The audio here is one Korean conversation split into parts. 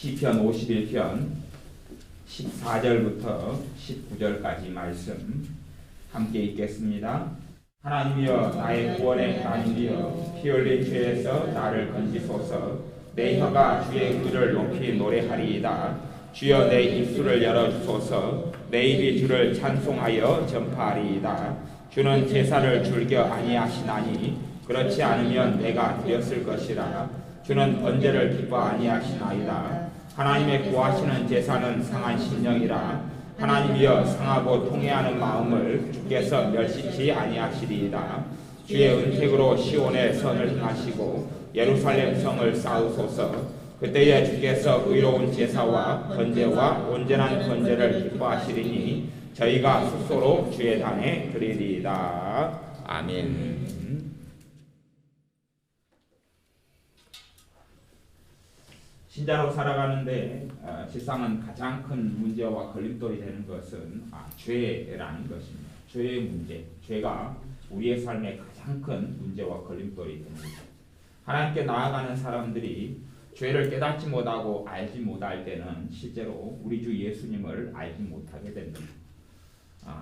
시편 51편 14절부터 19절까지 말씀 함께 읽겠습니다. 하나님이여 나의 구원의 하나님이여 피 흘린 죄에서 나를 건지소서. 내 혀가 주의 의를 높이 노래하리이다. 주여 내 입술을 열어주소서. 내 입이 주를 찬송하여 전파하리이다. 주는 제사를 즐겨 아니하시나니 그렇지 않으면 내가 드렸을 것이라. 주는 번제를 기뻐 아니하시나이다. 하나님의 구하시는 제사는 상한 심령이라. 하나님이여 상하고 통회하는 마음을 주께서 멸시치 아니하시리이다. 주의 은택으로 시온의 선을 행하시고 예루살렘 성을 쌓으소서. 그때에 주께서 의로운 제사와 번제와 온전한 번제를 기뻐하시리니 저희가 숙소로 주의 단에 드리리이다. 아멘. 신자로 살아가는데 세상은 가장 큰 문제와 걸림돌이 되는 것은 죄라는 것입니다. 죄의 문제, 죄가 우리의 삶의 가장 큰 문제와 걸림돌이 됩니다. 하나님께 나아가는 사람들이 죄를 깨닫지 못하고 알지 못할 때는 실제로 우리 주 예수님을 알지 못하게 됩니다.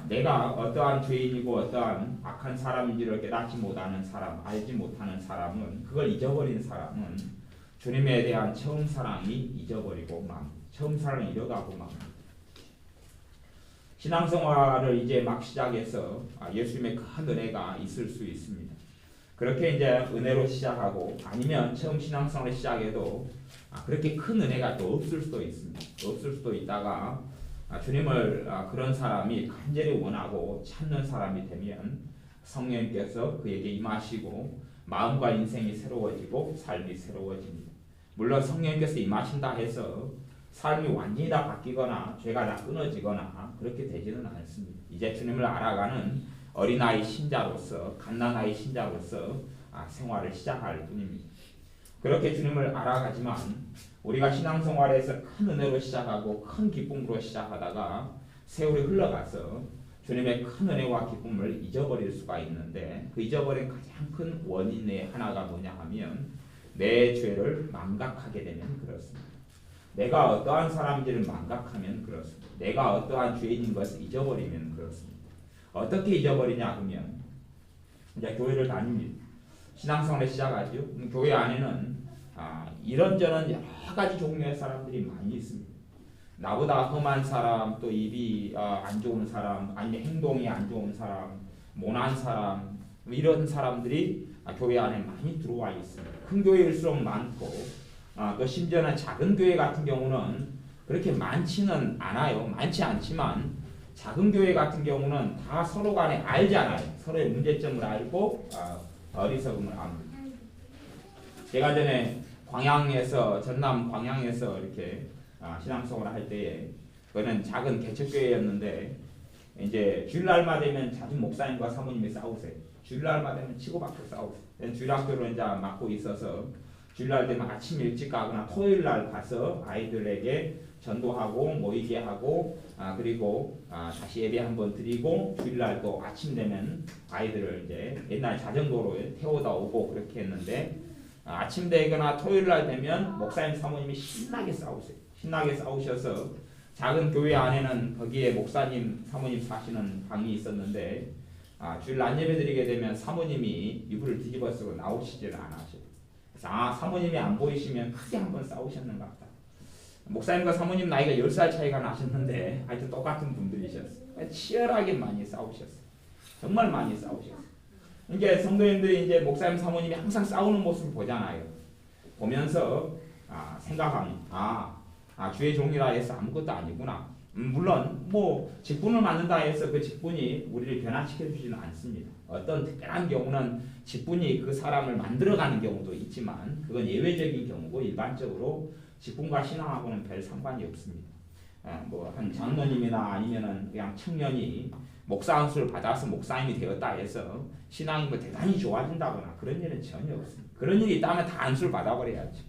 내가 어떠한 죄인이고 어떠한 악한 사람인지를 깨닫지 못하는 사람, 알지 못하는 사람은, 그걸 잊어버린 사람은 주님에 대한 처음 사랑이 잊어버리고 처음 사랑을 잃어가고 맙니다. 신앙생활을 이제 막 시작해서 예수님의 큰 은혜가 있을 수 있습니다. 그렇게 이제 은혜로 시작하고 아니면 처음 신앙생활을 시작해도 그렇게 큰 은혜가 또 없을 수도 있습니다. 없을 수도 있다가 주님을 그런 사람이 간절히 원하고 찾는 사람이 되면 성령님께서 그에게 임하시고 마음과 인생이 새로워지고 삶이 새로워집니다. 물론 성령님께서 임하신다 해서 삶이 완전히 다 바뀌거나 죄가 다 끊어지거나 그렇게 되지는 않습니다. 이제 주님을 알아가는 어린아이 신자로서, 갓난아이 신자로서 생활을 시작할 뿐입니다. 그렇게 주님을 알아가지만 우리가 신앙생활에서 큰 은혜로 시작하고 큰 기쁨으로 시작하다가 세월이 흘러가서 주님의 큰 은혜와 기쁨을 잊어버릴 수가 있는데, 그 잊어버린 가장 큰 원인의 하나가 뭐냐 하면 내 죄를 망각하게 되면 그렇습니다. 내가 어떠한 사람인지를 망각하면 그렇습니다. 내가 어떠한 죄인인 것을 잊어버리면 그렇습니다. 어떻게 잊어버리냐 하면 이제 교회를 다닙니다. 신앙생활을 시작하죠. 교회 안에는 이런저런 여러 가지 종류의 사람들이 많이 있습니다. 나보다 험한 사람, 또 입이 안 좋은 사람, 아니면 행동이 안 좋은 사람, 모난 사람, 이런 사람들이 교회 안에 많이 들어와 있습니다. 큰 교회일수록 많고, 또 심지어는 작은 교회 같은 경우는 그렇게 많지는 않아요. 많지 않지만 작은 교회 같은 경우는 다 서로 간에 알잖아요. 서로의 문제점을 알고 어리석음을 압니다. 제가 전에 광양에서, 전남 광양에서 이렇게 신앙생활을 할 때에, 그거는 작은 개척교회였는데 이제 주일날만 되면 자주 목사님과 사모님이 싸우세요. 주일날만 되면 치고받고 싸우세요. 주일학교로 이제 맡고 있어서 주일날 되면 아침 일찍 가거나 토요일날 가서 아이들에게 전도하고 모이게 하고 그리고 다시 예배 한번 드리고, 주일날 또 아침 되면 아이들을 이제 옛날 자전거로 태워다 오고 그렇게 했는데, 아침 되거나 토요일날 되면 목사님 사모님이 신나게 싸우세요. 신나게 싸우셔서 작은 교회 안에는 거기에 목사님 사모님 사시는 방이 있었는데 주일 날 예배 드리게 되면 사모님이 이불을 뒤집어 쓰고 나오시지를 않으셔요. 그래서 사모님이 안 보이시면 크게 한번 싸우셨는가 보다. 목사님과 사모님 나이가 10살 차이가 나셨는데 하여튼 똑같은 분들이셨어요. 치열하게 많이 싸우셨어요. 정말 많이 싸우셨어요. 이게 성도님들이 이제 목사님 사모님이 항상 싸우는 모습을 보잖아요. 보면서 생각합니다. 주의 종이라 해서 아무것도 아니구나. 물론 뭐 직분을 맡는다 해서 그 직분이 우리를 변화시켜 주지는 않습니다. 어떤 특별한 경우는 직분이 그 사람을 만들어가는 경우도 있지만 그건 예외적인 경우고, 일반적으로 직분과 신앙하고는 별 상관이 없습니다. 뭐 한 장로님이나 아니면은 그냥 청년이 목사 안수를 받아서 목사님이 되었다 해서 신앙이 뭐 대단히 좋아진다거나 그런 일은 전혀 없습니다. 그런 일이 있다면 다 안수를 받아버려야죠.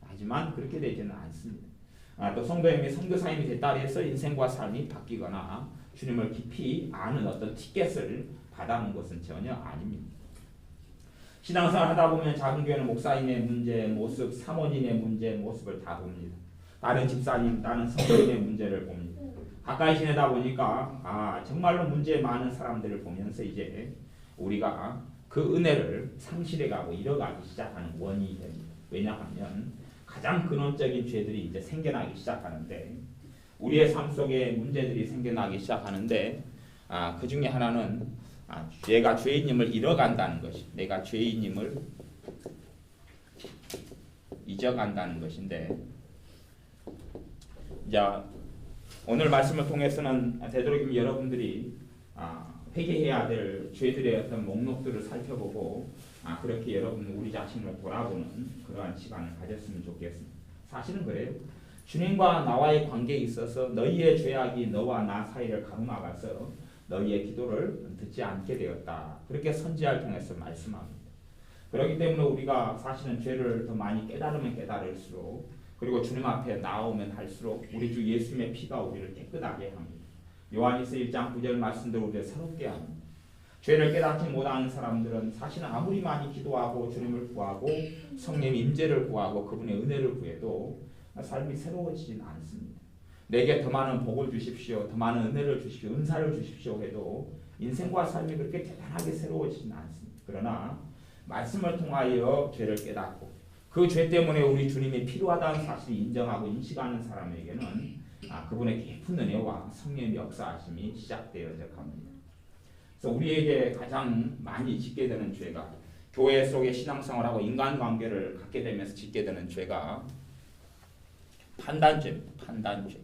하지만 그렇게 되지는 않습니다. 또 성도님이 선교사님이 됐다 해서 인생과 삶이 바뀌거나 주님을 깊이 아는 어떤 티켓을 받아는 것은 전혀 아닙니다. 신앙생활 하다 보면 작은 교회는 목사님의 문제, 모습, 사모님의 문제, 모습을 다 봅니다. 다른 집사님, 다른 성도님의 문제를 봅니다. 가까이 지내다 보니까 정말로 문제 많은 사람들을 보면서 이제 우리가 그 은혜를 상실해가고 잃어가기 시작하는 원인이 됩니다. 왜냐하면 가장 근원적인 죄들이 이제 생겨나기 시작하는데 우리의 삶 속에 문제들이 생겨나기 시작하는데 그 중에 하나는 내가 죄인임을 잃어간다는 것이 내가 죄인임을 잊어간다는 것인데 이제 오늘 말씀을 통해서는 되도록이면 여러분들이 회개해야 될 죄들의 어떤 목록들을 살펴보고 그렇게 여러분 우리 자신을 돌아보는 그러한 시간을 가졌으면 좋겠습니다. 사실은 그래요. 주님과 나와의 관계에 있어서 너희의 죄악이 너와 나 사이를 가로막아서 너희의 기도를 듣지 않게 되었다. 그렇게 선지자를 통해서 말씀합니다. 그렇기 때문에 우리가 사실은 죄를 더 많이 깨달으면 깨달을수록 그리고 주님 앞에 나오면 할수록 우리 주 예수님의 피가 우리를 깨끗하게 합니다. 요한일서 1장 9절 말씀대로 우리를 새롭게 합니다. 죄를 깨닫지 못하는 사람들은 사실은 아무리 많이 기도하고 주님을 구하고 성령 임재를 구하고 그분의 은혜를 구해도 삶이 새로워지진 않습니다. 내게 더 많은 복을 주십시오. 더 많은 은혜를 주십시오. 은사를 주십시오 해도 인생과 삶이 그렇게 대단하게 새로워지진 않습니다. 그러나 말씀을 통하여 죄를 깨닫고 그 죄 때문에 우리 주님이 필요하다는 사실을 인정하고 인식하는 사람에게는 그분의 깊은 은혜와 성령의 역사하심이 시작되어져 갑니다. 그래서 우리에게 가장 많이 짓게 되는 죄가 교회 속에 신앙생활하고 인간관계를 갖게 되면서 짓게 되는 죄가 판단죄입니다. 판단죄.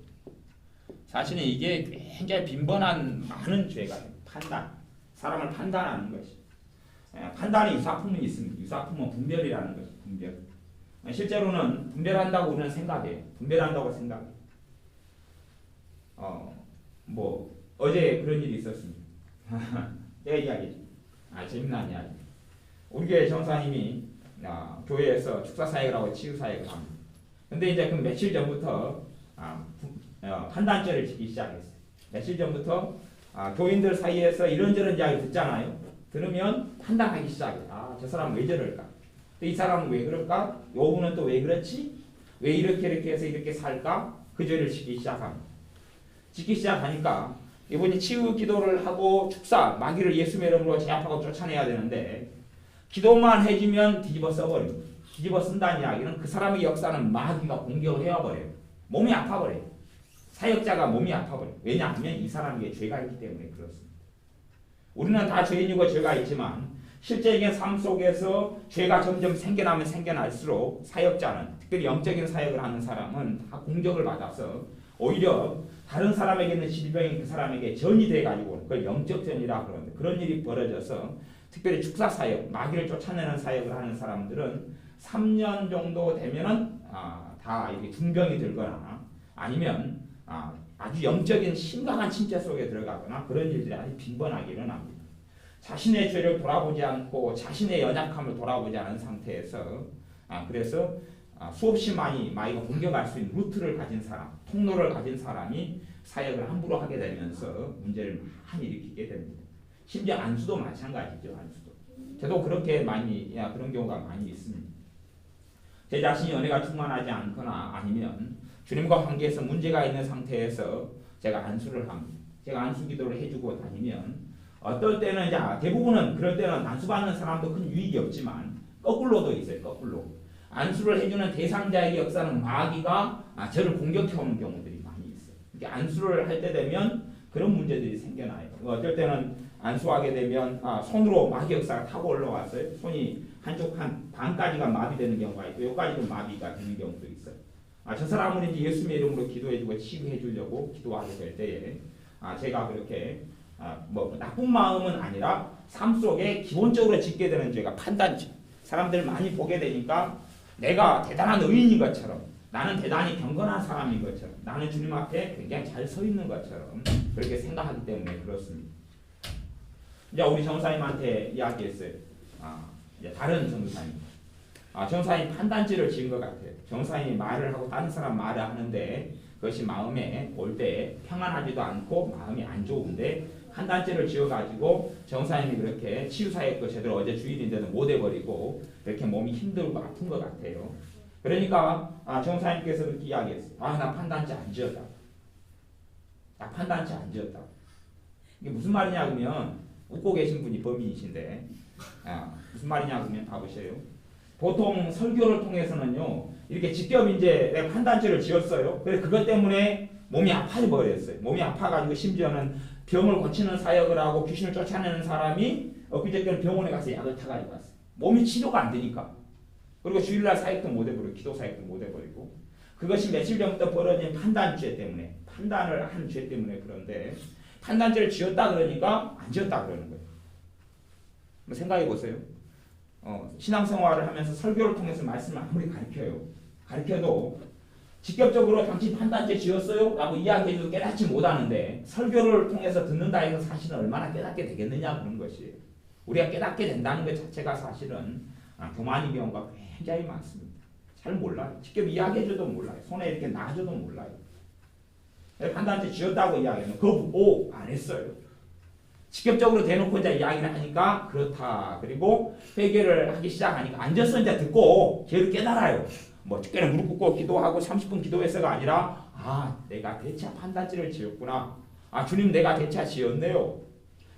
사실은 이게 굉장히 빈번한 많은 죄가 판단. 사람을 판단하는 것이. 판단의 유사품은 있습니다. 유사품은 분별이라는 것이 분별. 실제로는 분별한다고 우리는 생각해요. 분별한다고 생각해요. 어제 그런 일이 있었습니다. 내 이야기죠. 재미난 이야기. 우리 교회 전사님이 교회에서 축사 사역을 하고 치유 사역을 합니다. 근데 이제 그 며칠 전부터 판단죄를 짓기 시작했어요. 며칠 전부터 교인들 사이에서 이런저런 이야기 듣잖아요. 들으면 판단하기 시작해요. 저 사람 왜 저럴까? 또 이 사람은 왜 그럴까? 요분은 또 왜 그렇지? 왜 이렇게 해서 이렇게 살까? 그 죄를 짓기 시작합니다. 짓기 시작하니까 이분이 치유 기도를 하고 축사, 마귀를 예수의 이름으로 제압하고 쫓아내야 되는데 기도만 해주면 뒤집어 써버립니다. 뒤집어 쓴다는 이야기는 그 사람의 역사는 마귀가 공격을 해와버려요. 몸이 아파버려요. 사역자가 몸이 아파버려요. 왜냐하면 이 사람에게 죄가 있기 때문에 그렇습니다. 우리는 다 죄인이고 죄가 있지만 실제적인 삶 속에서 죄가 점점 생겨나면 생겨날수록 사역자는 특별히 영적인 사역을 하는 사람은 다 공격을 받아서 오히려 다른 사람에게 있는 질병이 그 사람에게 전이 돼가지고 그걸 영적 전이라 그러는데 그런 일이 벌어져서 특별히 축사 사역, 마귀를 쫓아내는 사역을 하는 사람들은 3년 정도 되면은 다 이렇게 중병이 들거나 아니면 아주 영적인 심각한 침체 속에 들어가거나 그런 일들이 아주 빈번하게 일어납니다. 자신의 죄를 돌아보지 않고 자신의 연약함을 돌아보지 않은 상태에서 그래서 수없이 많이 마귀가 공격할 수 있는 루트를 가진 사람, 통로를 가진 사람이 사역을 함부로 하게 되면서 문제를 많이 일으키게 됩니다. 심지어 안수도 마찬가지죠. 안수도. 저도 그렇게 그런 경우가 많이 있습니다. 제 자신이 은혜가 충만하지 않거나 아니면 주님과 관계에서 문제가 있는 상태에서 제가 안수를 합니다. 제가 안수 기도를 해주고 다니면 어떨 때는 대부분은 그럴 때는 안수 받는 사람도 큰 유익이 없지만 거꾸로도 있어요. 거꾸로. 안수를 해주는 대상자의 역사는 마귀가 저를 공격해오는 경우들이 많이 있어요. 이렇게 안수를 할 때 되면 그런 문제들이 생겨나요. 어떨 때는 안수하게 되면 손으로 마귀 역사가 타고 올라왔어요. 손이 한쪽 한 반까지가 마비되는 경우가 있고 여기까지도 마비가 되는 경우도 있어요. 저 사람은 이제 예수님의 이름으로 기도해주고 치유해주려고 기도하게 될 때에 제가 그렇게 나쁜 마음은 아니라 삶 속에 기본적으로 짓게 되는 죄가 판단죄. 사람들 많이 보게 되니까 내가 대단한 의인인 것처럼 나는 대단히 경건한 사람인 것처럼 나는 주님 앞에 굉장히 잘 서 있는 것처럼 그렇게 생각하기 때문에 그렇습니다. 이제 우리 전사님한테 이야기했어요. 이제 다른 전사님. 전사님 판단죄를 지은 것 같아요. 전사님이 말을 하고 다른 사람 말을 하는데 그것이 마음에 올 때 평안하지도 않고 마음이 안 좋은데 판단죄를 지어가지고 전사님이 그렇게 치유사역도 제대로 어제 주일인데도 못 해버리고 이렇게 몸이 힘들고 아픈 것 같아요. 그러니까 정사님께서 그렇게 이야기했어요. 나 판단죄 안 지었다. 나 판단죄 안 지었다. 이게 무슨 말이냐 그러면 웃고 계신 분이 범인이신데 무슨 말이냐 그러면 봐보세요. 보통 설교를 통해서는요 이렇게 직접 이제 내가 판단죄를 지었어요. 그래서 그것 때문에 몸이 아파져 버렸어요. 몸이 아파가지고 심지어는 병을 고치는 사역을 하고 귀신을 쫓아내는 사람이 엊그저께는 병원에 가서 약을 타가지고 왔어요. 몸이 치료가 안 되니까. 그리고 주일날 사역도 못 해버리고 기도 사역도 못 해버리고 그것이 며칠 전부터 벌어진 판단죄 때문에 판단을 한 죄 때문에 그런데 판단죄를 지었다 그러니까 안 지었다 그러는 거예요. 한번 생각해 보세요. 신앙생활을 하면서 설교를 통해서 말씀을 아무리 가르쳐도 직접적으로 당신 판단죄 지었어요? 라고 이야기해도 깨닫지 못하는데 설교를 통해서 듣는다 해서 사실은 얼마나 깨닫게 되겠느냐 그런 것이에요. 우리가 깨닫게 된다는 것 자체가 사실은 교만인 경우가 굉장히 많습니다. 잘 몰라요. 직접 이야기해줘도 몰라요. 손에 이렇게 놔줘도 몰라요. 판단죄 지었다고 이야기하면 거부, 안 했어요. 직접적으로 대놓고 이제 이야기를 하니까 그렇다. 그리고 회개를 하기 시작하니까 앉아서 이제 듣고 죄를 깨달아요. 뭐 특별히 무릎 꿇고 기도하고 30분 기도해서가 아니라 내가 대차 판단죄를 지었구나. 주님 내가 대차 지었네요.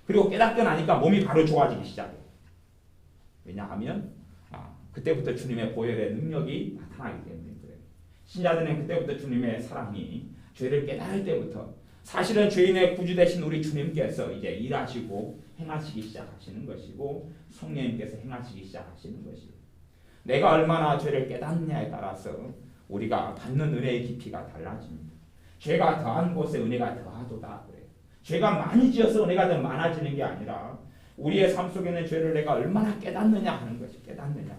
그리고 깨닫고 나니까 몸이 바로 좋아지기 시작해요. 왜냐하면 그때부터 주님의 보혈의 능력이 나타나기 때문에 그래요. 신자들은 그때부터 주님의 사랑이 죄를 깨달을 때부터 사실은 죄인의 구주 되신 우리 주님께서 이제 일하시고 행하시기 시작하시는 것이고 성령님께서 행하시기 시작하시는 것이고 내가 얼마나 죄를 깨닫느냐에 따라서 우리가 받는 은혜의 깊이가 달라집니다. 죄가 더한 곳에 은혜가 더하도다 그래요. 죄가 많이 지어서 은혜가 더 많아지는 게 아니라 우리의 삶 속에 있는 죄를 내가 얼마나 깨닫느냐 하는 것이 깨닫느냐.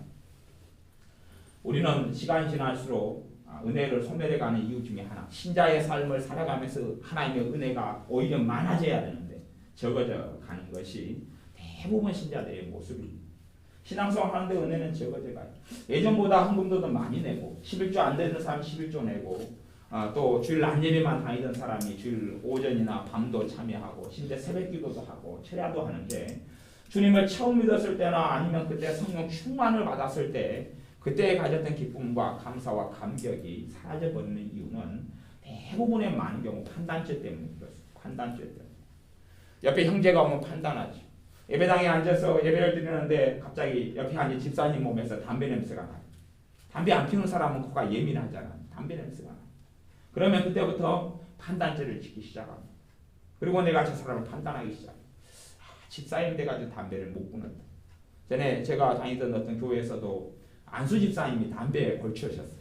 우리는 시간이 지날수록 은혜를 소멸해가는 이유 중에 하나 신자의 삶을 살아가면서 하나님의 은혜가 오히려 많아져야 되는데 적어져 가는 것이 대부분 신자들의 모습입니다. 신앙생활 하는데 은혜는 적어져 가요. 예전보다 헌금도 더 많이 내고 11조 안 되는 사람 11조 내고 또 주일 낮 예배만 다니던 사람이 주일 오전이나 밤도 참여하고 심지어 새벽기도도 하고 철야도 하는데 주님을 처음 믿었을 때나 아니면 그때 성령 충만을 받았을 때 그때 가졌던 기쁨과 감사와 감격이 사라져버리는 이유는 대부분의 많은 경우 판단죄 때문에 그렇습니다. 판단죄 때문에. 옆에 형제가 오면 판단하죠. 예배당에 앉아서 예배를 드리는데 갑자기 옆에 앉은 집사님 몸에서 담배 냄새가 나요. 담배 안 피우는 사람은 코가 예민하잖아요. 담배 냄새가 나요. 그러면 그때부터 판단죄를 짓기 시작합니다. 그리고 내가 저 사람을 판단하기 시작해요. 집사님 돼가지고 담배를 못 끊었다. 전에 제가 다니던 어떤 교회에서도 안수 집사님이 담배에 걸쳐셨어요.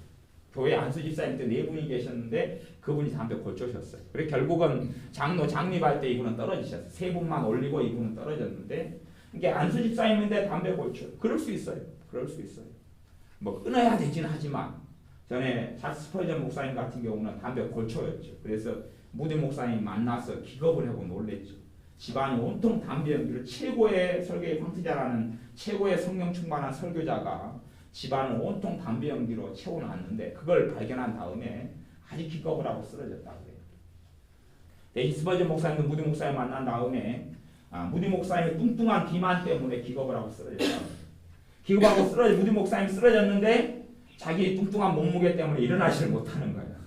교회 안수 집사님 때 4분이 계셨는데 그분이 담배에 걸쳐셨어요. 그래서 결국은 장로 장립할 때 이분은 떨어지셨어요. 3분만 올리고 이분은 떨어졌는데 이게 안수 집사님인데 담배 걸쳐. 그럴 수 있어요. 그럴 수 있어요. 뭐 끊어야 되긴 하지만 전에 찰스 스퍼전 목사님 같은 경우는 담배 걸쳐였죠. 그래서 무디 목사님 만나서 기겁을 하고 놀랬죠. 집안이 온통 담배 연기로 최고의 설교의 황태자라는 최고의 성령 충만한 설교자가 집안을 온통 담배 연기로 채워놨는데 그걸 발견한 다음에 아주 기겁을 하고 쓰러졌다고 해요. 데이지 스퍼전 목사님도 무디 목사님 만난 다음에 무디 목사님의 뚱뚱한 비만 때문에 기겁을 하고 쓰러졌다고 해요. 기겁하고 무디 목사님 쓰러졌는데 자기 뚱뚱한 몸무게 때문에 일어나지를 못하는 거예요.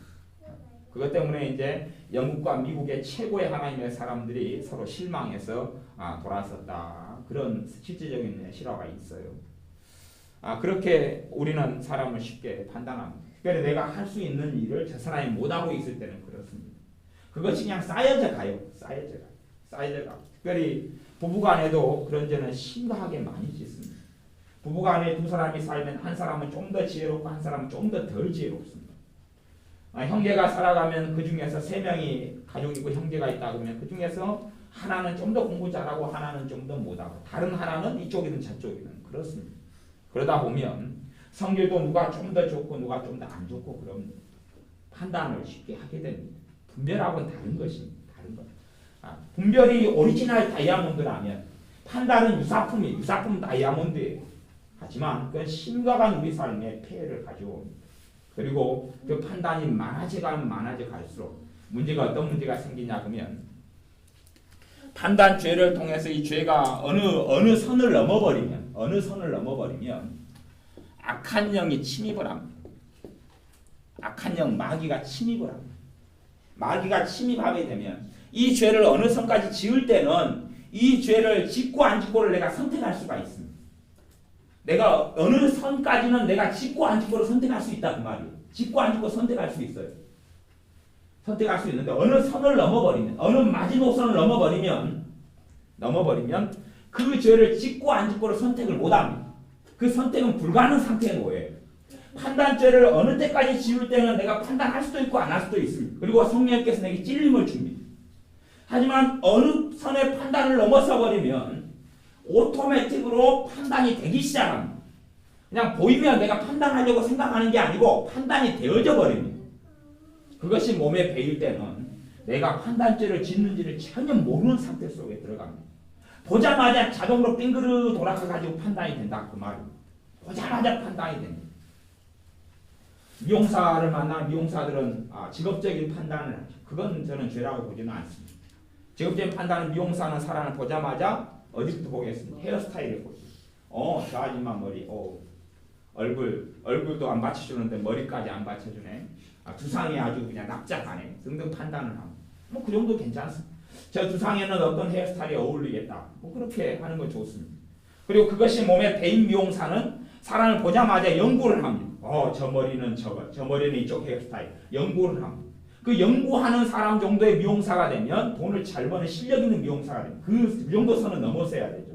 그것 때문에 이제 영국과 미국의 최고의 하나님의 사람들이 서로 실망해서 돌아섰다. 그런 실질적인 실화가 있어요. 그렇게 우리는 사람을 쉽게 판단합니다. 특별히 내가 할 수 있는 일을 저 사람이 못하고 있을 때는 그렇습니다. 그것이 그냥 쌓여져 가요. 쌓여져 가요. 특별히 부부간에도 그런 죄는 심각하게 많이 짓습니다. 부부간에 두 사람이 살면 한 사람은 좀 더 지혜롭고 한 사람은 좀 더 덜 지혜롭습니다. 형제가 살아가면 그 중에서 3명이 가족이고 형제가 있다 그러면 그 중에서 하나는 좀 더 공부 잘하고 하나는 좀 더 못하고 다른 하나는 이쪽이든 저쪽이든 그렇습니다. 그러다 보면 성질도 누가 좀 더 좋고 누가 좀 더 안 좋고 그런 판단을 쉽게 하게 됩니다. 분별하고는 다른 것입니다. 다른 것. 분별이 오리지널 다이아몬드라면 판단은 유사품 다이아몬드예요. 하지만 그건 심각한 우리 삶에 폐해를 가져옵니다. 그리고 그 판단이 많아져 갈수록 문제가 어떤 문제가 생기냐 그러면 판단죄를 통해서 이 죄가 어느 선을 넘어버리면 악한 영이 침입을 합니다. 악한 영 마귀가 침입을 합니다. 마귀가 침입하게 되면 이 죄를 어느 선까지 지을 때는 이 죄를 짓고 안 짓고를 내가 선택할 수가 있습니다. 내가 어느 선까지는 내가 짓고 안 짓고를 선택할 수 있다 그 말이에요. 짓고 안 짓고 선택할 수 있어요. 선택할 수 있는데 어느 선을 넘어버리면 어느 마지노선을 넘어버리면 그 죄를 짓고 안 짓고를 선택을 못합니다. 그 선택은 불가능 상태인 거예요. 판단죄를 어느 때까지 지을 때는 내가 판단할 수도 있고 안 할 수도 있습니다. 그리고 성령께서 내게 찔림을 줍니다. 하지만 어느 선의 판단을 넘어서 버리면 오토매틱으로 판단이 되기 시작합니다. 그냥 보이면 내가 판단하려고 생각하는 게 아니고 판단이 되어져 버립니다. 그것이 몸에 배일 때는 내가 판단죄를 짓는지를 전혀 모르는 상태 속에 들어갑니다. 보자마자 자동으로 빙그르 돌아가가지고 판단이 된다 그 말입니다. 보자마자 판단이 됩니다. 미용사를 만나 미용사들은 직업적인 판단을 하죠. 그건 저는 죄라고 보지는 않습니다. 직업적인 판단은 미용사는 사람을 보자마자 어디부터 보겠습니까? 헤어스타일을 보죠. 저 아줌마 머리, 얼굴도 안 받쳐주는데 머리까지 안 받쳐주네. 두상이 아주 그냥 납작하네. 등등 판단을 합니다. 뭐 그 정도 괜찮습니다. 저 두상에는 어떤 헤어스타일이 어울리겠다. 뭐 그렇게 하는 건 좋습니다. 그리고 그것이 몸에 배인 미용사는 사람을 보자마자 연구를 합니다. 저 머리는 저 머리는 이쪽 헤어스타일. 연구를 합니다. 그 연구하는 사람 정도의 미용사가 되면 돈을 잘 버는 실력 있는 미용사가 됩니다. 그 정도 선은 넘어서야 되죠.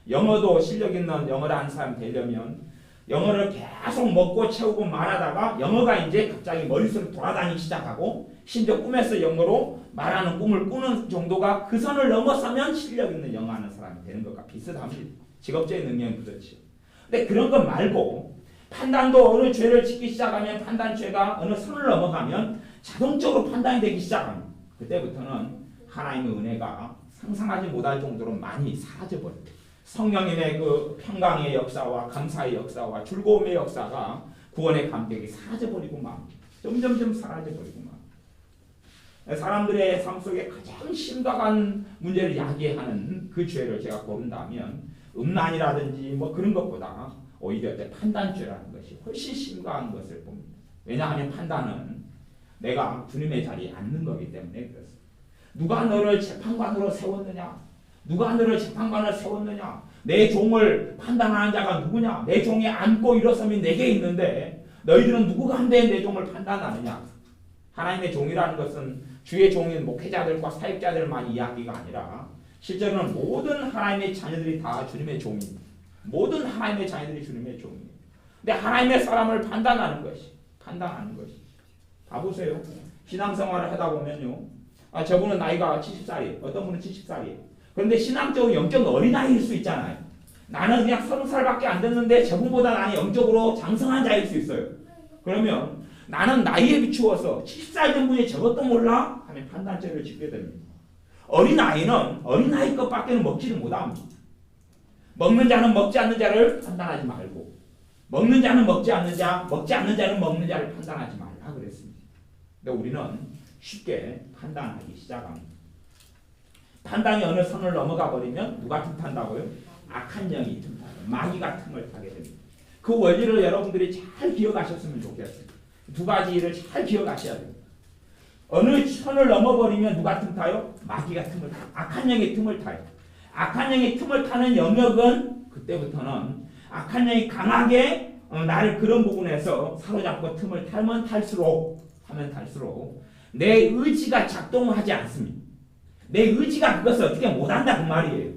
영어도 실력 있는 영어를 하는 사람이 되려면 영어를 계속 먹고 채우고 말하다가 영어가 이제 갑자기 머릿속에 돌아다니기 시작하고 심지어 꿈에서 영어로 말하는 꿈을 꾸는 정도가 그 선을 넘어서면 실력 있는 영어 하는 사람이 되는 것과 비슷합니다. 직업적인 능력은 그렇죠. 근데 그런 것 말고 판단도 어느 죄를 짓기 시작하면 판단죄가 어느 선을 넘어가면 자동적으로 판단이 되기 시작합니다. 그때부터는 하나님의 은혜가 상상하지 못할 정도로 많이 사라져버립니다. 성령님의 그 평강의 역사와 감사의 역사와 즐거움의 역사가 구원의 감격이 사라져버리고 막 점점점 사라져버리고 막 사람들의 삶 속에 가장 심각한 문제를 야기하는 그 죄를 제가 고른다면 음란이라든지 뭐 그런 것보다 오히려 판단죄라는 것이 훨씬 심각한 것을 봅니다. 왜냐하면 판단은 내가 주님의 자리에 앉는 거기 때문에 그렇습니다. 누가 너를 재판관으로 세웠느냐? 누가 너를 재판관을 세웠느냐? 내 종을 판단하는 자가 누구냐? 내 종이 앉고 일어섬이 내게 있는데 너희들은 누구가 한데 내 종을 판단하느냐? 하나님의 종이라는 것은 주의 종인 목회자들과 사역자들만 이야기가 아니라 실제로는 모든 하나님의 자녀들이 다 주님의 종입니다. 모든 하나님의 자녀들이 주님의 종입니다. 근데 하나님의 사람을 판단하는 것이 봐보세요. 신앙생활을 하다 보면요. 저분은 나이가 70살이에요. 어떤 분은 70살이에요. 그런데 신앙적으로 영적 어린아이일 수 있잖아요. 나는 그냥 30살밖에 안 됐는데 저분보다 나는 영적으로 장성한 자일 수 있어요. 그러면 나는 나이에 비추어서 70살 된 분이 저것도 몰라? 하면 판단죄를 짓게 됩니다. 어린아이는 어린아이 것밖에는 먹지를 못합니다. 먹는 자는 먹지 않는 자를 판단하지 말고 먹는 자는 먹지 않는 자, 먹지 않는 자는 먹는 자를 판단하지 말라 그랬습니다. 근데 우리는 쉽게 판단하기 시작합니다. 판단이 어느 선을 넘어가 버리면 누가 틈탄다고요? 악한 영이 틈타요. 마귀가 틈을 타게 됩니다. 그 원리를 여러분들이 잘 기억하셨으면 좋겠어요. 두 가지 일을 잘 기억하셔야 됩니다. 어느 선을 넘어버리면 누가 틈타요? 마귀가 틈을 타요. 악한 영이 틈을 타요. 악한 영이 틈을 타는 영역은 그때부터는 악한 영이 강하게 나를 그런 부분에서 사로잡고 틈을 타면 탈수록 내 의지가 작동하지 않습니다. 내 의지가 그것을 어떻게 못한다 그 말이에요.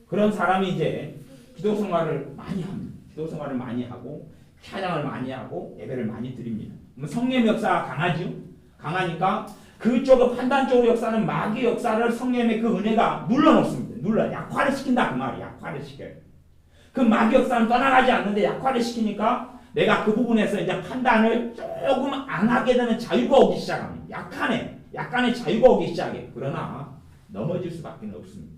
그런 사람이 이제 기도 생활을 많이 합니다. 기도 생활을 많이 하고 찬양을 많이 하고 예배를 많이 드립니다. 성령의 역사가 강하죠. 강하니까 그쪽의 판단적으로 역사는 마귀의 역사를 성령의 그 은혜가 눌러놓습니다. 약화를 시킨다 그 말이에요. 약화를 시켜요. 그 마귀 역사는 떠나가지 않는데 약화를 시키니까 내가 그 부분에서 이제 판단을 조금 안 하게 되는 자유가 오기 시작합니다. 약간의 자유가 오기 시작해요. 그러나 넘어질 수밖에 없습니다.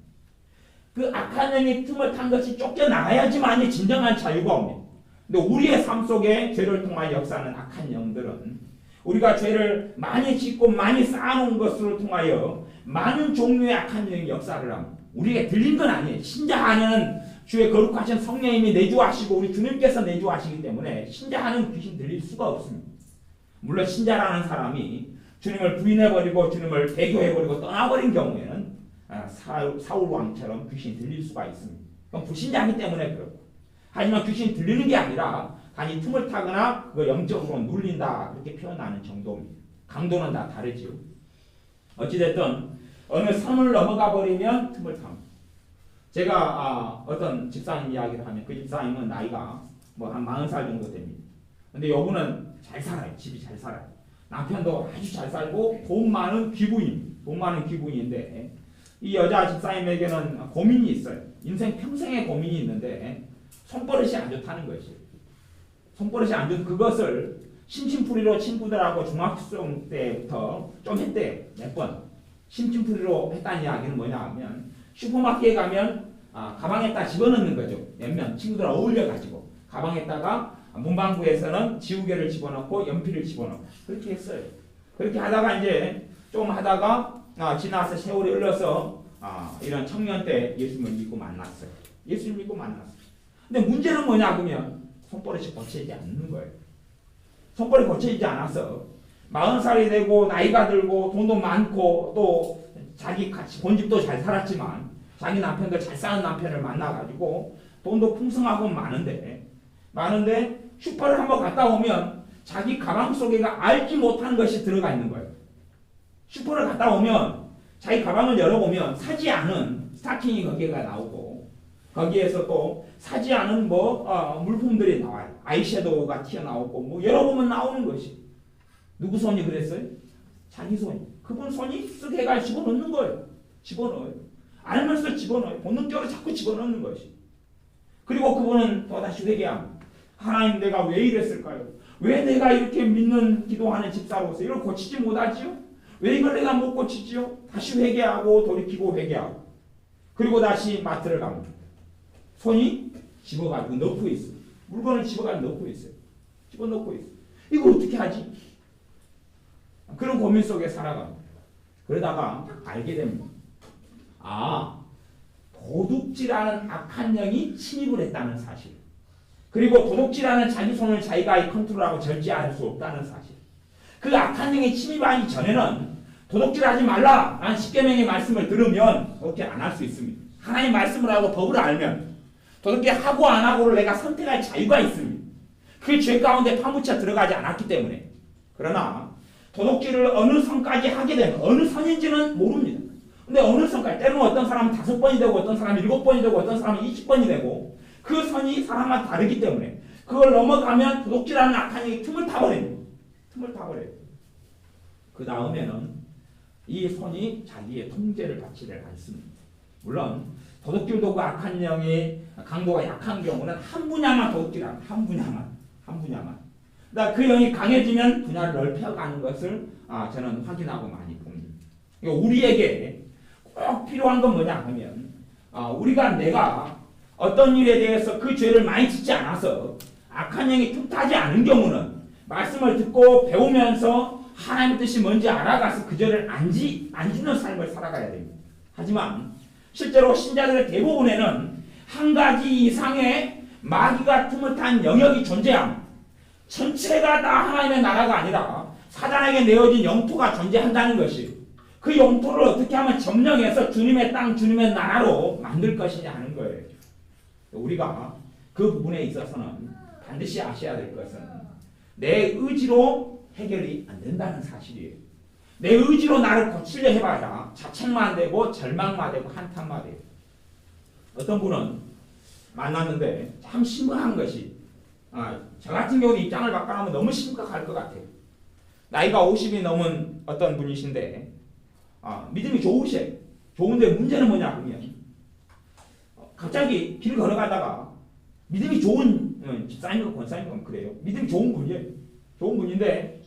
그 악한 영이 틈을 탄 것이 쫓겨나가야지만이 진정한 자유가 옵니다. 근데 우리의 삶 속에 죄를 통하여 역사하는 악한 영들은 우리가 죄를 많이 짓고 많이 쌓아놓은 것을 통하여 많은 종류의 악한 영이 역사를 합니다. 우리에게 들린 건 아니에요. 신자 안에는 주의 거룩하신 성령님이 내주하시고 우리 주님께서 내주하시기 때문에 신자 안에는 귀신 들릴 수가 없습니다. 물론 신자라는 사람이 주님을 부인해버리고 주님을 배교해버리고 떠나버린 경우에는 사울 왕처럼 귀신이 들릴 수가 있습니다. 그건 불신자이기 때문에 그렇고, 하지만 귀신이 들리는 게 아니라 단지 틈을 타거나 그걸 영적으로 눌린다 그렇게 표현하는 정도입니다. 강도는 다 다르지요. 어찌됐든 어느 선을 넘어가 버리면 틈을 탑니다. 제가 어떤 집사님 이야기를 하면 그 집사님은 나이가 뭐 한 40살 정도 됩니다. 근데 여분은 잘 살아요. 집이 잘 살아요. 남편도 아주 잘 살고 돈 많은 귀부인인데 이 여자 집사님에게는 고민이 있어요. 인생 평생의 고민이 있는데 손버릇이 안 좋다는 것이에요. 손버릇이 안 좋은 그것을 심심풀이로 친구들하고 중학생 때부터 좀 했대요. 몇 번. 심심풀이로 했다는 이야기는 뭐냐 하면 슈퍼마켓에 가면 가방에다 집어넣는 거죠. 몇몇 친구들 어울려가지고 가방에다가 문방구에서는 지우개를 집어넣고 연필을 집어넣고 그렇게 했어요. 그렇게 하다가 이제 좀 하다가 지나서 세월이 흘러서 이런 청년 때 예수님을 믿고 만났어요. 예수님을 믿고 만났어요. 근데 문제는 뭐냐 그러면 손버릇이 고쳐지지 않는 거예요. 손버릇이 고쳐지지 않아서 40살이 되고 나이가 들고 돈도 많고 또 자기 같이 본집도 잘 살았지만 자기 남편도 잘 사는 남편을 만나가지고 돈도 풍성하고 많은데 슈퍼를 한번 갔다 오면 자기 가방 속에가 알지 못하는 것이 들어가 있는 거예요. 슈퍼를 갔다 오면 자기 가방을 열어보면 사지 않은 스타킹이 거기가 나오고 거기에서 또 사지 않은 물품들이 나와요. 아이섀도우가 튀어나오고 열어보면 나오는 것이. 누구 손이 그랬어요? 자기 손이. 그분 손이 쓱 해가 집어넣는 거예요. 집어넣어요. 알면서 집어넣어요. 본능적으로 자꾸 집어넣는 것이. 그리고 그분은 또다시 회개합니다. 하나님 내가 왜 이랬을까요? 왜 내가 이렇게 믿는 기도하는 집사로서 이걸 고치지 못하지요? 왜 이걸 내가 못 고치지요? 다시 회개하고 돌이키고 회개하고 그리고 다시 마트를 갑니다. 손이 집어가지고 넣고 있어요. 물건을 집어가지고 넣고 있어요. 집어넣고 있어요. 이거 어떻게 하지? 그런 고민 속에 살아갑니다. 그러다가 알게 됩니다. 도둑질하는 악한 영이 침입을 했다는 사실. 그리고 도둑질하는 자기 손을 자기가 컨트롤하고 절제할 수 없다는 사실. 그 악한 영이 침입하기 전에는 도둑질하지 말라 라는 십계명의 말씀을 들으면 도둑질 안 할 수 있습니다. 하나님 말씀을 하고 법을 알면 도둑질 하고 안 하고를 내가 선택할 자유가 있습니다. 그 죄 가운데 파묻혀 들어가지 않았기 때문에. 그러나 도둑질을 어느 선까지 하게 되면 어느 선인지는 모릅니다. 근데 어느 선까지 때로는 어떤 사람은 5번이 되고 어떤 사람은 7번이 되고 어떤 사람은 20번이 되고 그 선이 사람마다 다르기 때문에 그걸 넘어가면 도둑질하는 악한 영이 틈을 타버립니다. 틈을 타버려요. 그 다음에는 이 손이 자기의 통제를 받지를 않습니다. 물론 도둑질도 그 악한 영의 강도가 약한 경우는 한 분야만 도둑질합니다. 한 분야만. 그러니까 그 영이 강해지면 분야를 넓혀가는 것을 저는 확인하고 많이 봅니다. 우리에게 꼭 필요한 건 뭐냐 하면 내가 어떤 일에 대해서 그 죄를 많이 짓지 않아서 악한 영이 틈타지 않은 경우는 말씀을 듣고 배우면서 하나님의 뜻이 뭔지 알아가서 그 죄를 안 짓는 삶을 살아가야 됩니다. 하지만 실제로 신자들의 대부분에는 한 가지 이상의 마귀가 틈을 탄 영역이 존재합니다. 전체가 다 하나님의 나라가 아니라 사단에게 내어진 영토가 존재한다는 것이 그 영토를 어떻게 하면 점령해서 주님의 땅, 주님의 나라로 만들 것이냐 하는 거예요. 우리가 그 부분에 있어서는 반드시 아셔야 될 것은 내 의지로 해결이 안 된다는 사실이에요. 내 의지로 나를 고치려 해봐야 자책만 되고 절망만 되고 한탄만 돼요. 어떤 분은 만났는데 참 심각한 것이 저 같은 경우도 입장을 바꿔놓으면 너무 심각할 것 같아요. 나이가 50이 넘은 어떤 분이신데 믿음이 좋으세요. 좋은데 문제는 뭐냐 그러면 갑자기 길 걸어가다가 믿음이 좋은 집사님과 권사님과 그래요. 믿음이 좋은 분이에요. 좋은 분인데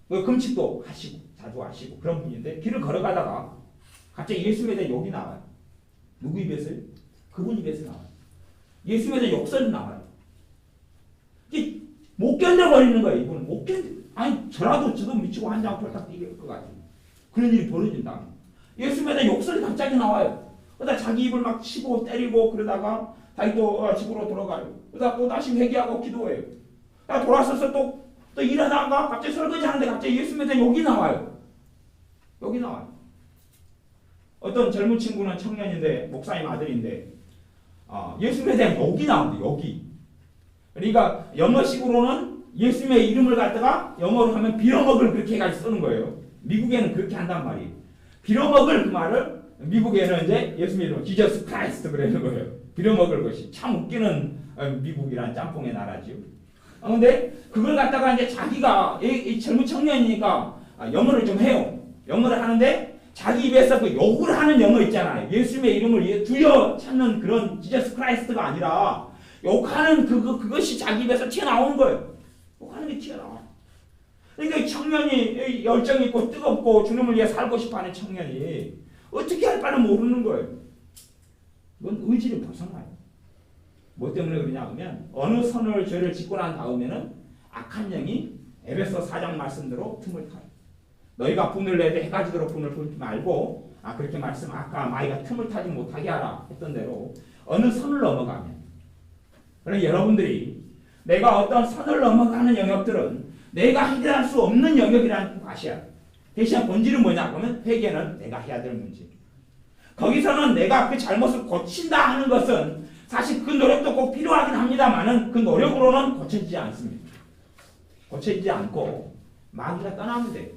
금식도 하시고 자주 하시고 그런 분인데 길을 걸어가다가 갑자기 예수님에 대한 욕이 나와요. 누구 입에서요? 그분 입에서 나와요. 예수님에 대한 욕설이 나와요. 못 견뎌버리는 거예요. 이분은 못 견뎌. 저도 미치고 한 장 펄딱 뛰길 것 같아요. 그런 일이 벌어진다. 예수님에 대한 욕설이 갑자기 나와요. 그러다 자기 입을 막 치고 때리고 그러다가 다시 또 집으로 돌아가요. 그러다 또 다시 회개하고 기도해요. 돌아서서 또 또 일하다가 갑자기 설거지하는데 갑자기 예수님에 대한 욕이 나와요. 욕이 나와요. 어떤 젊은 친구는 청년인데 목사님 아들인데 예수님에 대한 욕이 나온대. 욕이. 그러니까 영어식으로는 예수님의 이름을 갖다가 영어로 하면 빌어먹을 그렇게 해가지고 쓰는 거예요. 미국에는 그렇게 한단 말이에요. 빌어먹을 그 말을 미국에는 이제 예수님 이름 지저스 크라이스트 그러는 거예요. 빌어먹을 것이 참 웃기는 미국이란 짬뽕의 나라지요. 근데 그걸 갖다가 이제 자기가 이 젊은 청년이니까 영어를 좀 해요. 영어를 하는데 자기 입에서 그 욕을 하는 영어 있잖아요. 예수님의 이름을 두려 찾는 그런 지저스 크라이스트가 아니라 욕하는 그것이 자기 입에서 튀어나오는 거예요. 욕하는 게 튀어나와. 그러니까 이 청년이 열정이 있고 뜨겁고 주님을 위해 살고 싶어하는 청년이 어떻게 할 바를 모르는 거예요. 이건 의지를 벗어나요. 뭐 때문에 그러냐 하면 어느 선을 죄를 짓고 난 다음에는 악한 영이 에베소 4장 말씀대로 틈을 타요. 너희가 분을 내되 해가 지도록 분을 풀지 말고 그렇게 말씀 아까 마이가 틈을 타지 못하게 하라 했던 대로 어느 선을 넘어가면 그럼 여러분들이 내가 어떤 선을 넘어가는 영역들은 내가 해결할 수 없는 영역이라는 거 아셔야 돼. 대신 본질은 뭐냐 하면 회개는 내가 해야 될 문제. 거기서는 내가 그 잘못을 고친다 하는 것은 사실 그 노력도 꼭 필요하긴 합니다만은 그 노력으로는 고쳐지지 않습니다. 고쳐지지 않고 마귀가 떠나면 돼.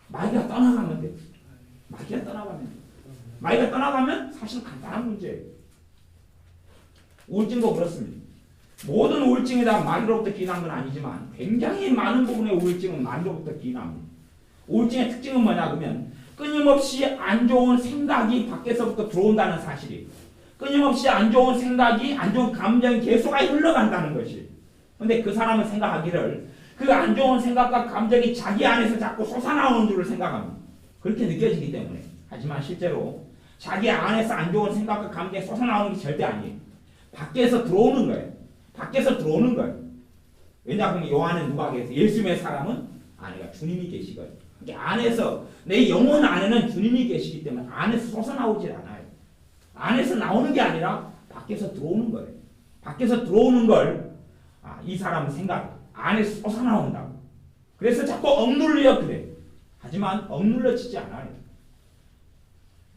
마귀가 떠나가면 돼. 마귀가 떠나가면 돼. 마귀가 떠나가면 사실 간단한 문제예요. 우울증도 그렇습니다. 모든 우울증이 다 마귀로부터 기인한 건 아니지만 굉장히 많은 부분의 우울증은 마귀로부터 기인합니다. 우울증의 특징은 뭐냐 그러면 끊임없이 안 좋은 생각이 밖에서부터 들어온다는 사실이 끊임없이 안 좋은 생각이 안 좋은 감정이 계속 흘러간다는 것이 근데 그 사람은 생각하기를 그 안 좋은 생각과 감정이 자기 안에서 자꾸 솟아나오는 줄을 생각합니다. 그렇게 느껴지기 때문에 하지만 실제로 자기 안에서 안 좋은 생각과 감정이 솟아나오는 게 절대 아니에요. 밖에서 들어오는 거예요. 밖에서 들어오는 거예요. 왜냐하면 요한은 누가 계세요? 예수님의 사람은 안에가 주님이 계시거든요. 안에서 내 영혼 안에는 주님이 계시기 때문에 안에서 솟아나오질 않아요. 안에서 나오는 게 아니라 밖에서 들어오는 거예요. 밖에서 들어오는 걸 이 사람은 생각 안에서 솟아나온다고. 그래서 자꾸 억눌려 그래. 하지만 억눌려지지 않아요.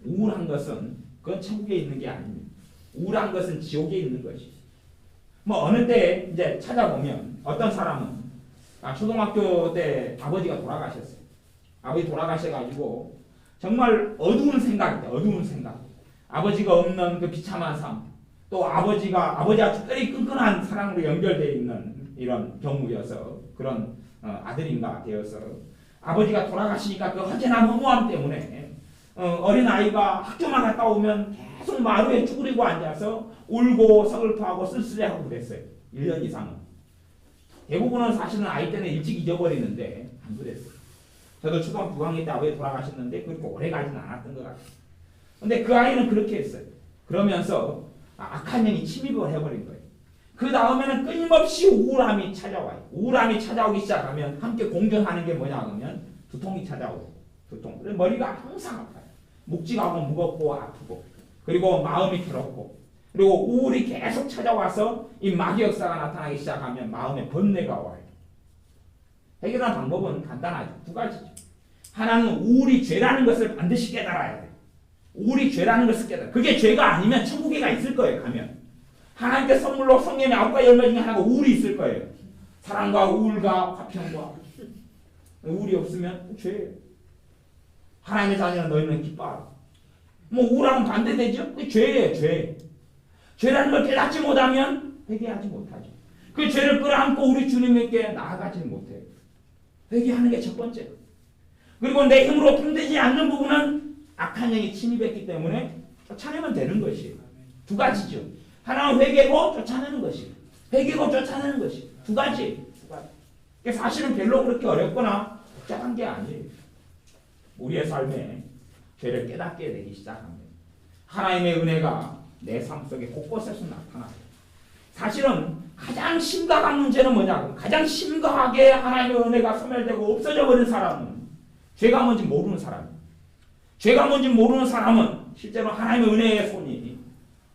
우울한 것은 그건 천국에 있는 게 아닙니다. 우울한 것은 지옥에 있는 것이. 뭐 어느 때 이제 찾아보면 어떤 사람은 초등학교 때 아버지가 돌아가셨어요. 아버지 돌아가셔가지고 정말 어두운 생각이다. 어두운 생각. 아버지가 없는 그 비참한 삶. 또 아버지와 특별히 끈끈한 사랑으로 연결되어 있는 이런 경우여서 그런 아들인가 되어서 아버지가 돌아가시니까 그 허전한 허무함 때문에 어린아이가 학교만 갔다 오면 계속 마루에 쭈그리고 앉아서 울고 서글퍼하고 쓸쓸해하고 그랬어요. 1년 이상은. 대부분은 사실은 아이 때는 일찍 잊어버리는데 안 그랬어요. 저도 초등학교 6학년 때 아버지 돌아가셨는데 그렇게 오래 가지는 않았던 것 같아요. 근데 그 아이는 그렇게 했어요. 그러면서 악한 영이 침입을 해버린 거예요. 그 다음에는 끊임없이 우울함이 찾아와요. 우울함이 찾아오기 시작하면 함께 공존하는 게 뭐냐 하면 두통이 찾아오고 두통. 머리가 항상 아파요. 묵직하고 무겁고 아프고 그리고 마음이 괴롭고 그리고 우울이 계속 찾아와서 이 마귀 역사가 나타나기 시작하면 마음에 번뇌가 와요. 해결하는 방법은 간단하죠. 두 가지죠. 하나는 우울이 죄라는 것을 반드시 깨달아야 돼요. 우울이 죄라는 것을 깨달아요. 그게 죄가 아니면 천국에가 있을 거예요. 가면. 하나님께 선물로 성령의 9가지 열매 중에 하나가 우울이 있을 거예요. 사랑과 우울과 화평과. 우울이 없으면 죄예요. 하나님의 자녀는 너희는 기뻐하라. 뭐 우울하면 반대되죠? 그게 죄예요. 죄. 죄라는 걸 깨닫지 못하면 회개하지 못하죠. 그 죄를 끌어안고 우리 주님께 나아가지 못해요. 회개하는 게 첫 번째. 그리고 내 힘으로 통되지 않는 부분은 악한 영이 침입했기 때문에 쫓아내면 되는 것이에요. 두 가지죠. 하나는 회개고 쫓아내는 것이에요. 회개고 쫓아내는 것이에요. 두 가지. 사실은 별로 그렇게 어렵거나 복잡한 게 아니에요. 우리의 삶에 죄를 깨닫게 되기 시작합니다. 하나님의 은혜가 내 삶 속에 곳곳에서 나타나요. 사실은 가장 심각한 문제는 뭐냐고. 가장 심각하게 하나님의 은혜가 소멸되고 없어져 버린 사람은 죄가 뭔지 모르는 사람이에요. 죄가 뭔지 모르는 사람은 실제로 하나님의 은혜의 손이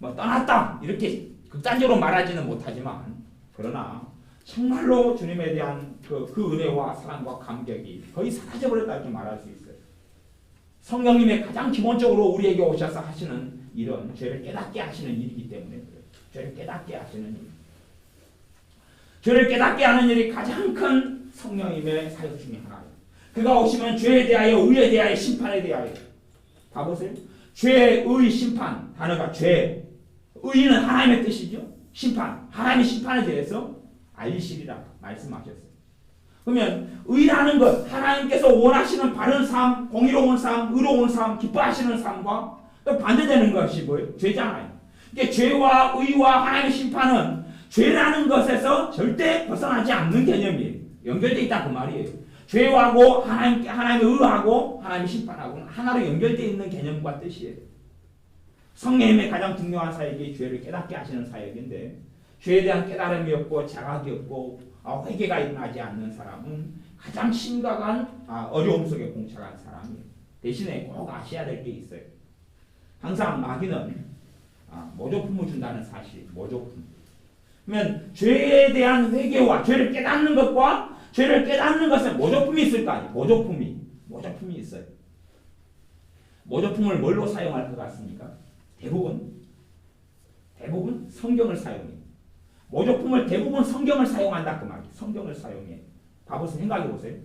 떠났다 이렇게 극단적으로 말하지는 못하지만 그러나 정말로 주님에 대한 그 은혜와 사랑과 감격이 거의 사라져버렸다 이렇게 말할 수 있어요. 성령님의 가장 기본적으로 우리에게 오셔서 하시는 일은 죄를 깨닫게 하시는 일이기 때문에 그래요. 죄를 깨닫게 하시는 일. 죄를 깨닫게 하는 일이 가장 큰 성령님의 사역 중에 하나예요. 그가 오시면 죄에 대하여, 의에 대하여, 심판에 대하여. 봐보세요. 죄의 심판, 단어가 죄. 의는 하나님의 뜻이죠. 심판, 하나님의 심판에 대해서 알리시리라 말씀하셨어요. 그러면 의라는 것, 하나님께서 원하시는 바른 삶, 공의로운 삶, 의로운 삶, 기뻐하시는 삶과 또 반대되는 것이 뭐예요? 죄잖아요. 그러니까 죄와 의와 하나님의 심판은 죄라는 것에서 절대 벗어나지 않는 개념이에요. 연결되어 있다 그 말이에요. 죄하고 하나님의 의하고 하나님의 심판하고는 하나로 연결되어 있는 개념과 뜻이에요. 성령님의 가장 중요한 사역이 죄를 깨닫게 하시는 사역인데 죄에 대한 깨달음이 없고 자각이 없고 회개가 일어나지 않는 사람은 가장 심각한 어려움 속에 봉착한 사람이에요. 대신에 꼭 아셔야 될 게 있어요. 항상 마귀는 모조품을 준다는 사실, 모조품. 그러면 죄에 대한 회개와 죄를 깨닫는 것과 죄를 깨닫는 것은 모조품이 있을 거 아니에요. 모조품이 있어요. 모조품을 뭘로 사용할 것 같습니까? 대부분 성경을 사용해요. 모조품을 대부분 성경을 사용한다 그 말이에요. 성경을 사용해. 봐보세요. 생각해 보세요.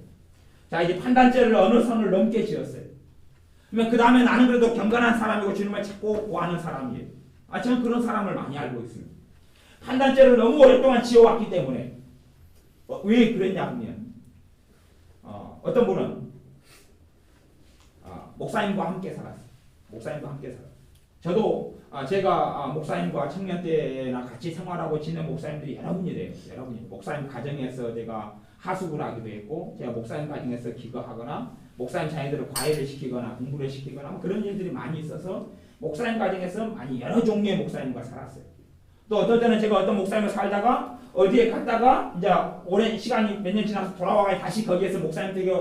자, 이제 판단죄를 어느 선을 넘게 지었어요. 그러면 그 다음에 나는 그래도 경건한 사람이고 주님을 찾고 구하는 사람이에요. 저는 그런 사람을 많이 알고 있습니다. 판단죄를 너무 오랫동안 지어왔기 때문에 왜 그랬냐 하면 어떤 분은 목사님과 함께 살았어요. 저도 제가 목사님과 청년 때나 같이 생활하고 지낸 목사님들이 여러분이래요. 목사님 가정에서 제가 하숙을 하기도 했고 제가 목사님 가정에서 기거하거나 목사님 자녀들을 과외를 시키거나 공부를 시키거나 그런 일들이 많이 있어서 목사님 가정에서 많이 여러 종류의 목사님과 살았어요. 또 어떨 때는 제가 어떤 목사님을 살다가 어디에 갔다가 이제 오랜 시간이 몇 년 지나서 돌아와서 다시 거기에서 목사님 댁에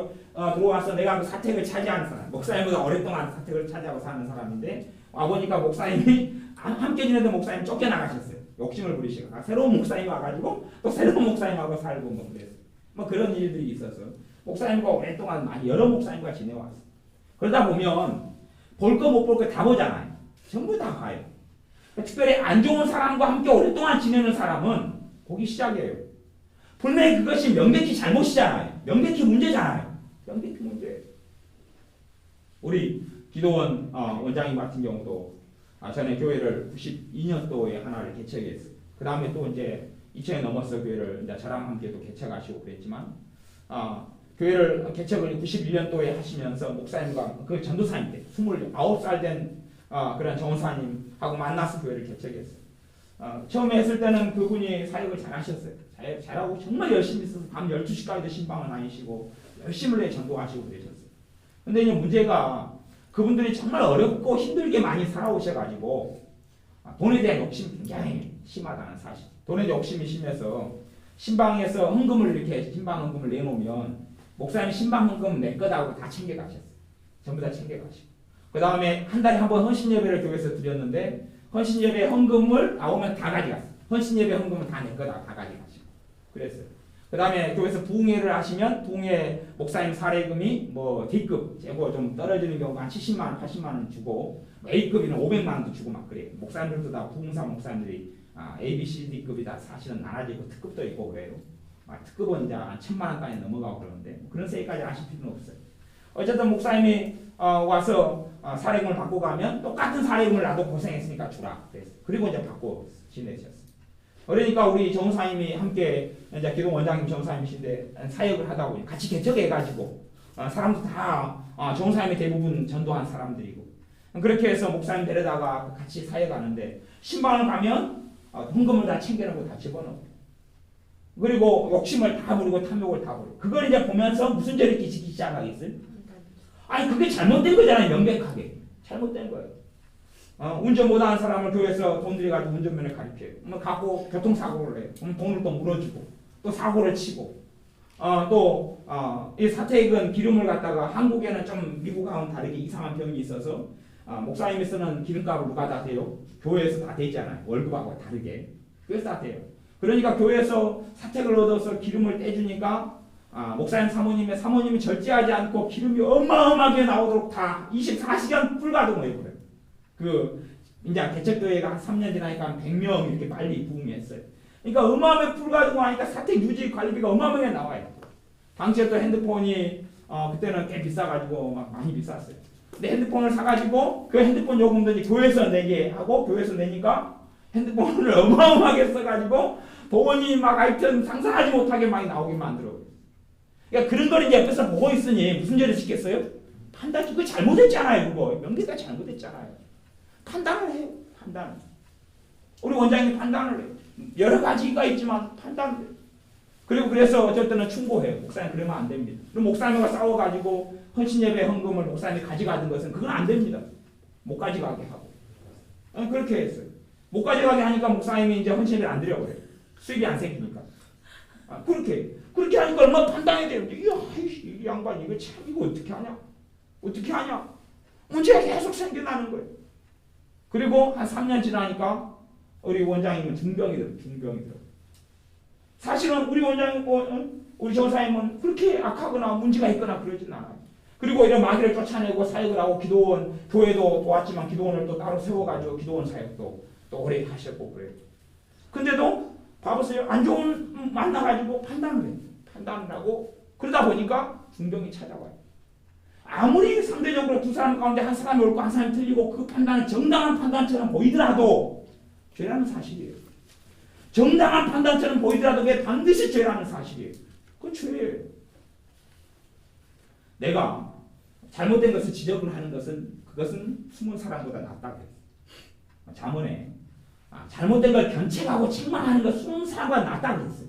들어와서 내가 그 사택을 차지하는 사람, 목사님보다 오랫동안 사택을 차지하고 사는 사람인데 와보니까 목사님이 함께 지내던 목사님 쫓겨나가셨어요. 욕심을 부리시고 새로운 목사님 와가지고 또 새로운 목사님하고 살고 뭐 그랬어요. 뭐 그런 일들이 있어서 목사님과 오랫동안 많이 여러 목사님과 지내왔어요. 그러다 보면 볼 거 못 볼 거 다 보잖아요. 전부 다 봐요. 특별히 안 좋은 사람과 함께 오랫동안 지내는 사람은 보기 시작이에요. 분명히 그것이 명백히 잘못이잖아요. 명백히 문제잖아요. 명백히 문제예요. 우리 기도원 원장님 같은 경우도 전에 교회를 92년도에 하나를 개척했어요. 그 다음에 또 이제 2000년 넘어서 교회를 이제 저랑 함께 또 개척하시고 그랬지만 교회를 개척을 91년도에 하시면서 목사님과 그 전도사님 때 29살 된 그런 정사님하고 만나서 교회를 개척했어요. 처음에 했을 때는 그분이 사역을 잘 하셨어요. 잘하고 정말 열심히 있어서 밤 12시까지도 신방을 다니시고 열심히 전도하시고 그러셨어요. 근데 이제 문제가 그분들이 정말 어렵고 힘들게 많이 살아오셔가지고 돈에 대한 욕심이 굉장히 심하다는 사실. 돈에 대한 욕심이 심해서 신방에서 헌금을 이렇게 신방 헌금을 내놓으면 목사님 신방 헌금 내 거다고 다 챙겨가셨어요. 전부 다 챙겨가시고. 그 다음에 한 달에 한 번 헌신 예배를 교회에서 드렸는데 헌신 예배 헌금을 나오면 다 가져갔어요. 헌신 예배 헌금은 다 내 거다 다 가져가시고 그랬어요. 그 다음에 교회에서 부흥회를 하시면 부흥회 목사님 사례금이 뭐 D급 재고 좀 떨어지는 경우가 한 70만 원, 80만 원 주고 A급이면 500만 원도 주고 막 그래요. 목사님들도 다 부흥사 목사님들이 A, B, C, D급이 다 사실은 나눠지고 특급도 있고 그래요. 특급은 이제 한 1000만 원까지 넘어가고 그러는데 그런 세까지 하실 필요는 없어요. 어쨌든 목사님이 와서 사례금을 받고 가면 똑같은 사례금을 나도 고생했으니까 주라 그랬어요. 그리고 이제 받고 지내셨어요. 그러니까 우리 정사님이 함께 이제 기동 원장님 정사님이신데 사역을 하다 보니 같이 개척해가지고 사람도 다 정사님이 대부분 전도한 사람들이고 그렇게 해서 목사님 데려다가 같이 사역하는데 신방을 가면 헌금을 다 챙겨놓고 다 집어넣고 그리고 욕심을 다 부리고 탐욕을 다 부리고 그걸 이제 보면서 무슨 죄를 끼치기 시작하겠어요? 아니 그게 잘못된 거잖아요. 명백하게 잘못된 거예요. 운전 못하는 사람을 교회에서 돈 들여가지고 운전면허 가르쳐요. 갖고 교통사고를 해요. 그럼 돈을 또 물어주고 또 사고를 치고 또 이 사택은 기름을 갖다가 한국에는 좀 미국하고는 다르게 이상한 병이 있어서 목사님이 쓰는 기름값을 누가 다 대요? 교회에서 다 대잖아요. 월급하고 다르게. 그래서 다 대요. 그러니까 교회에서 사택을 얻어서 기름을 떼주니까 목사님 사모님이 절제하지 않고 기름이 어마어마하게 나오도록 다 24시간 불가동을 해버려요. 이제 개척교회가 한 3년 지나니까 한 100명 이렇게 빨리 부흥했어요. 그러니까 어마어마하게 불가동을 하니까 사택 유지 관리비가 어마어마하게 나와요. 당시에 또 핸드폰이 그때는 꽤 비싸가지고 막 많이 비쌌어요. 근데 핸드폰을 사가지고 그 핸드폰 요금도 이제 교회에서 내게 하고 교회에서 내니까 핸드폰을 어마어마하게 써가지고 돈이 막 하여튼 상상하지 못하게 많이 나오게 만들어. 그러니까 그런 걸 이제 옆에서 보고 있으니 무슨 죄를 짓겠어요? 판단, 그거 잘못했잖아요. 그거 명대가 잘못했잖아요. 판단을 해요. 판단. 우리 원장님 판단을 해요. 여러 가지가 있지만 판단을 해요. 그리고 그래서 어쩔 때는 충고해요. 목사님 그러면 안 됩니다. 그럼 목사님과 싸워가지고 헌신예배 헌금을 목사님이 가져가던 것은 그건 안 됩니다. 못 가져가게 하고. 그렇게 했어요. 못 가져가게 하니까 목사님이 이제 헌신예배를 안 드려버려요. 수입이 안 생기니까. 그렇게 하니까 얼마나 판단해야 돼요. 이 양반 이거 참 이거 어떻게 하냐? 어떻게 하냐? 문제가 계속 생겨나는 거예요. 그리고 한 3년 지나니까 우리 원장님은 중병이 들어. 사실은 우리 원장님, 우리 조사님은 그렇게 악하거나 문제가 있거나 그러진 않아요. 그리고 이런 마귀를 쫓아내고 사역을 하고 기도원, 교회도 도왔지만 기도원을 또 따로 세워가지고 기도원 사역도 또 오래 하셨고 그래요. 근데도 봐보세요. 안 좋은 만나가지고 판단을 해요. 판단을 하고 그러다 보니까 중병이 찾아와요. 아무리 상대적으로 두 사람 가운데 한 사람이 옳고 한 사람이 틀리고 그 판단은 정당한 판단처럼 보이더라도 죄라는 사실이에요. 정당한 판단처럼 보이더라도 그게 반드시 죄라는 사실이에요. 그건 죄예요. 내가 잘못된 것을 지적을 하는 그것은 숨은 사람보다 낫다고 했어요. 잠언에 잘못된 걸 견책하고 책망하는 것 숨은 사람보다 낫다고 했어요.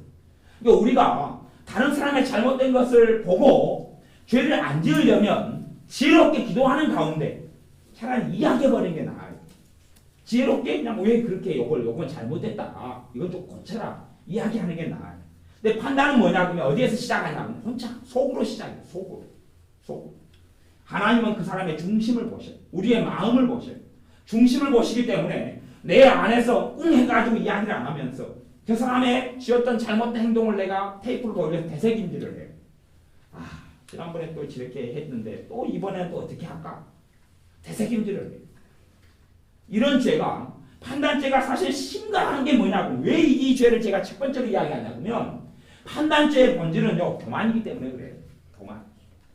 그러니까 우리가 다른 사람의 잘못된 것을 보고 죄를 안 지으려면 지혜롭게 기도하는 가운데 차라리 이야기해버리는 게 나아요. 지혜롭게 그냥 왜 그렇게 요건 잘못됐다. 이건 좀 고쳐라. 이야기하는 게 나아요. 근데 판단은 뭐냐 그러면 어디에서 시작하냐면 혼자 속으로 시작해요. 속으로. 하나님은 그 사람의 중심을 보셔요. 우리의 마음을 보셔요. 중심을 보시기 때문에 내 안에서 해가지고 이야기를 안 하면서 그 사람의 지었던 잘못된 행동을 내가 테이프를 돌려서 되새김질을 해요. 지난번에 또 저렇게 했는데 또 이번에는 또 어떻게 할까? 되새김질을 해요. 이런 죄가 판단죄가 사실 심각한 게 뭐냐고 왜 이 죄를 제가 첫 번째로 이야기하냐면 판단죄의 본질은요 교만이기 때문에 그래요. 교만.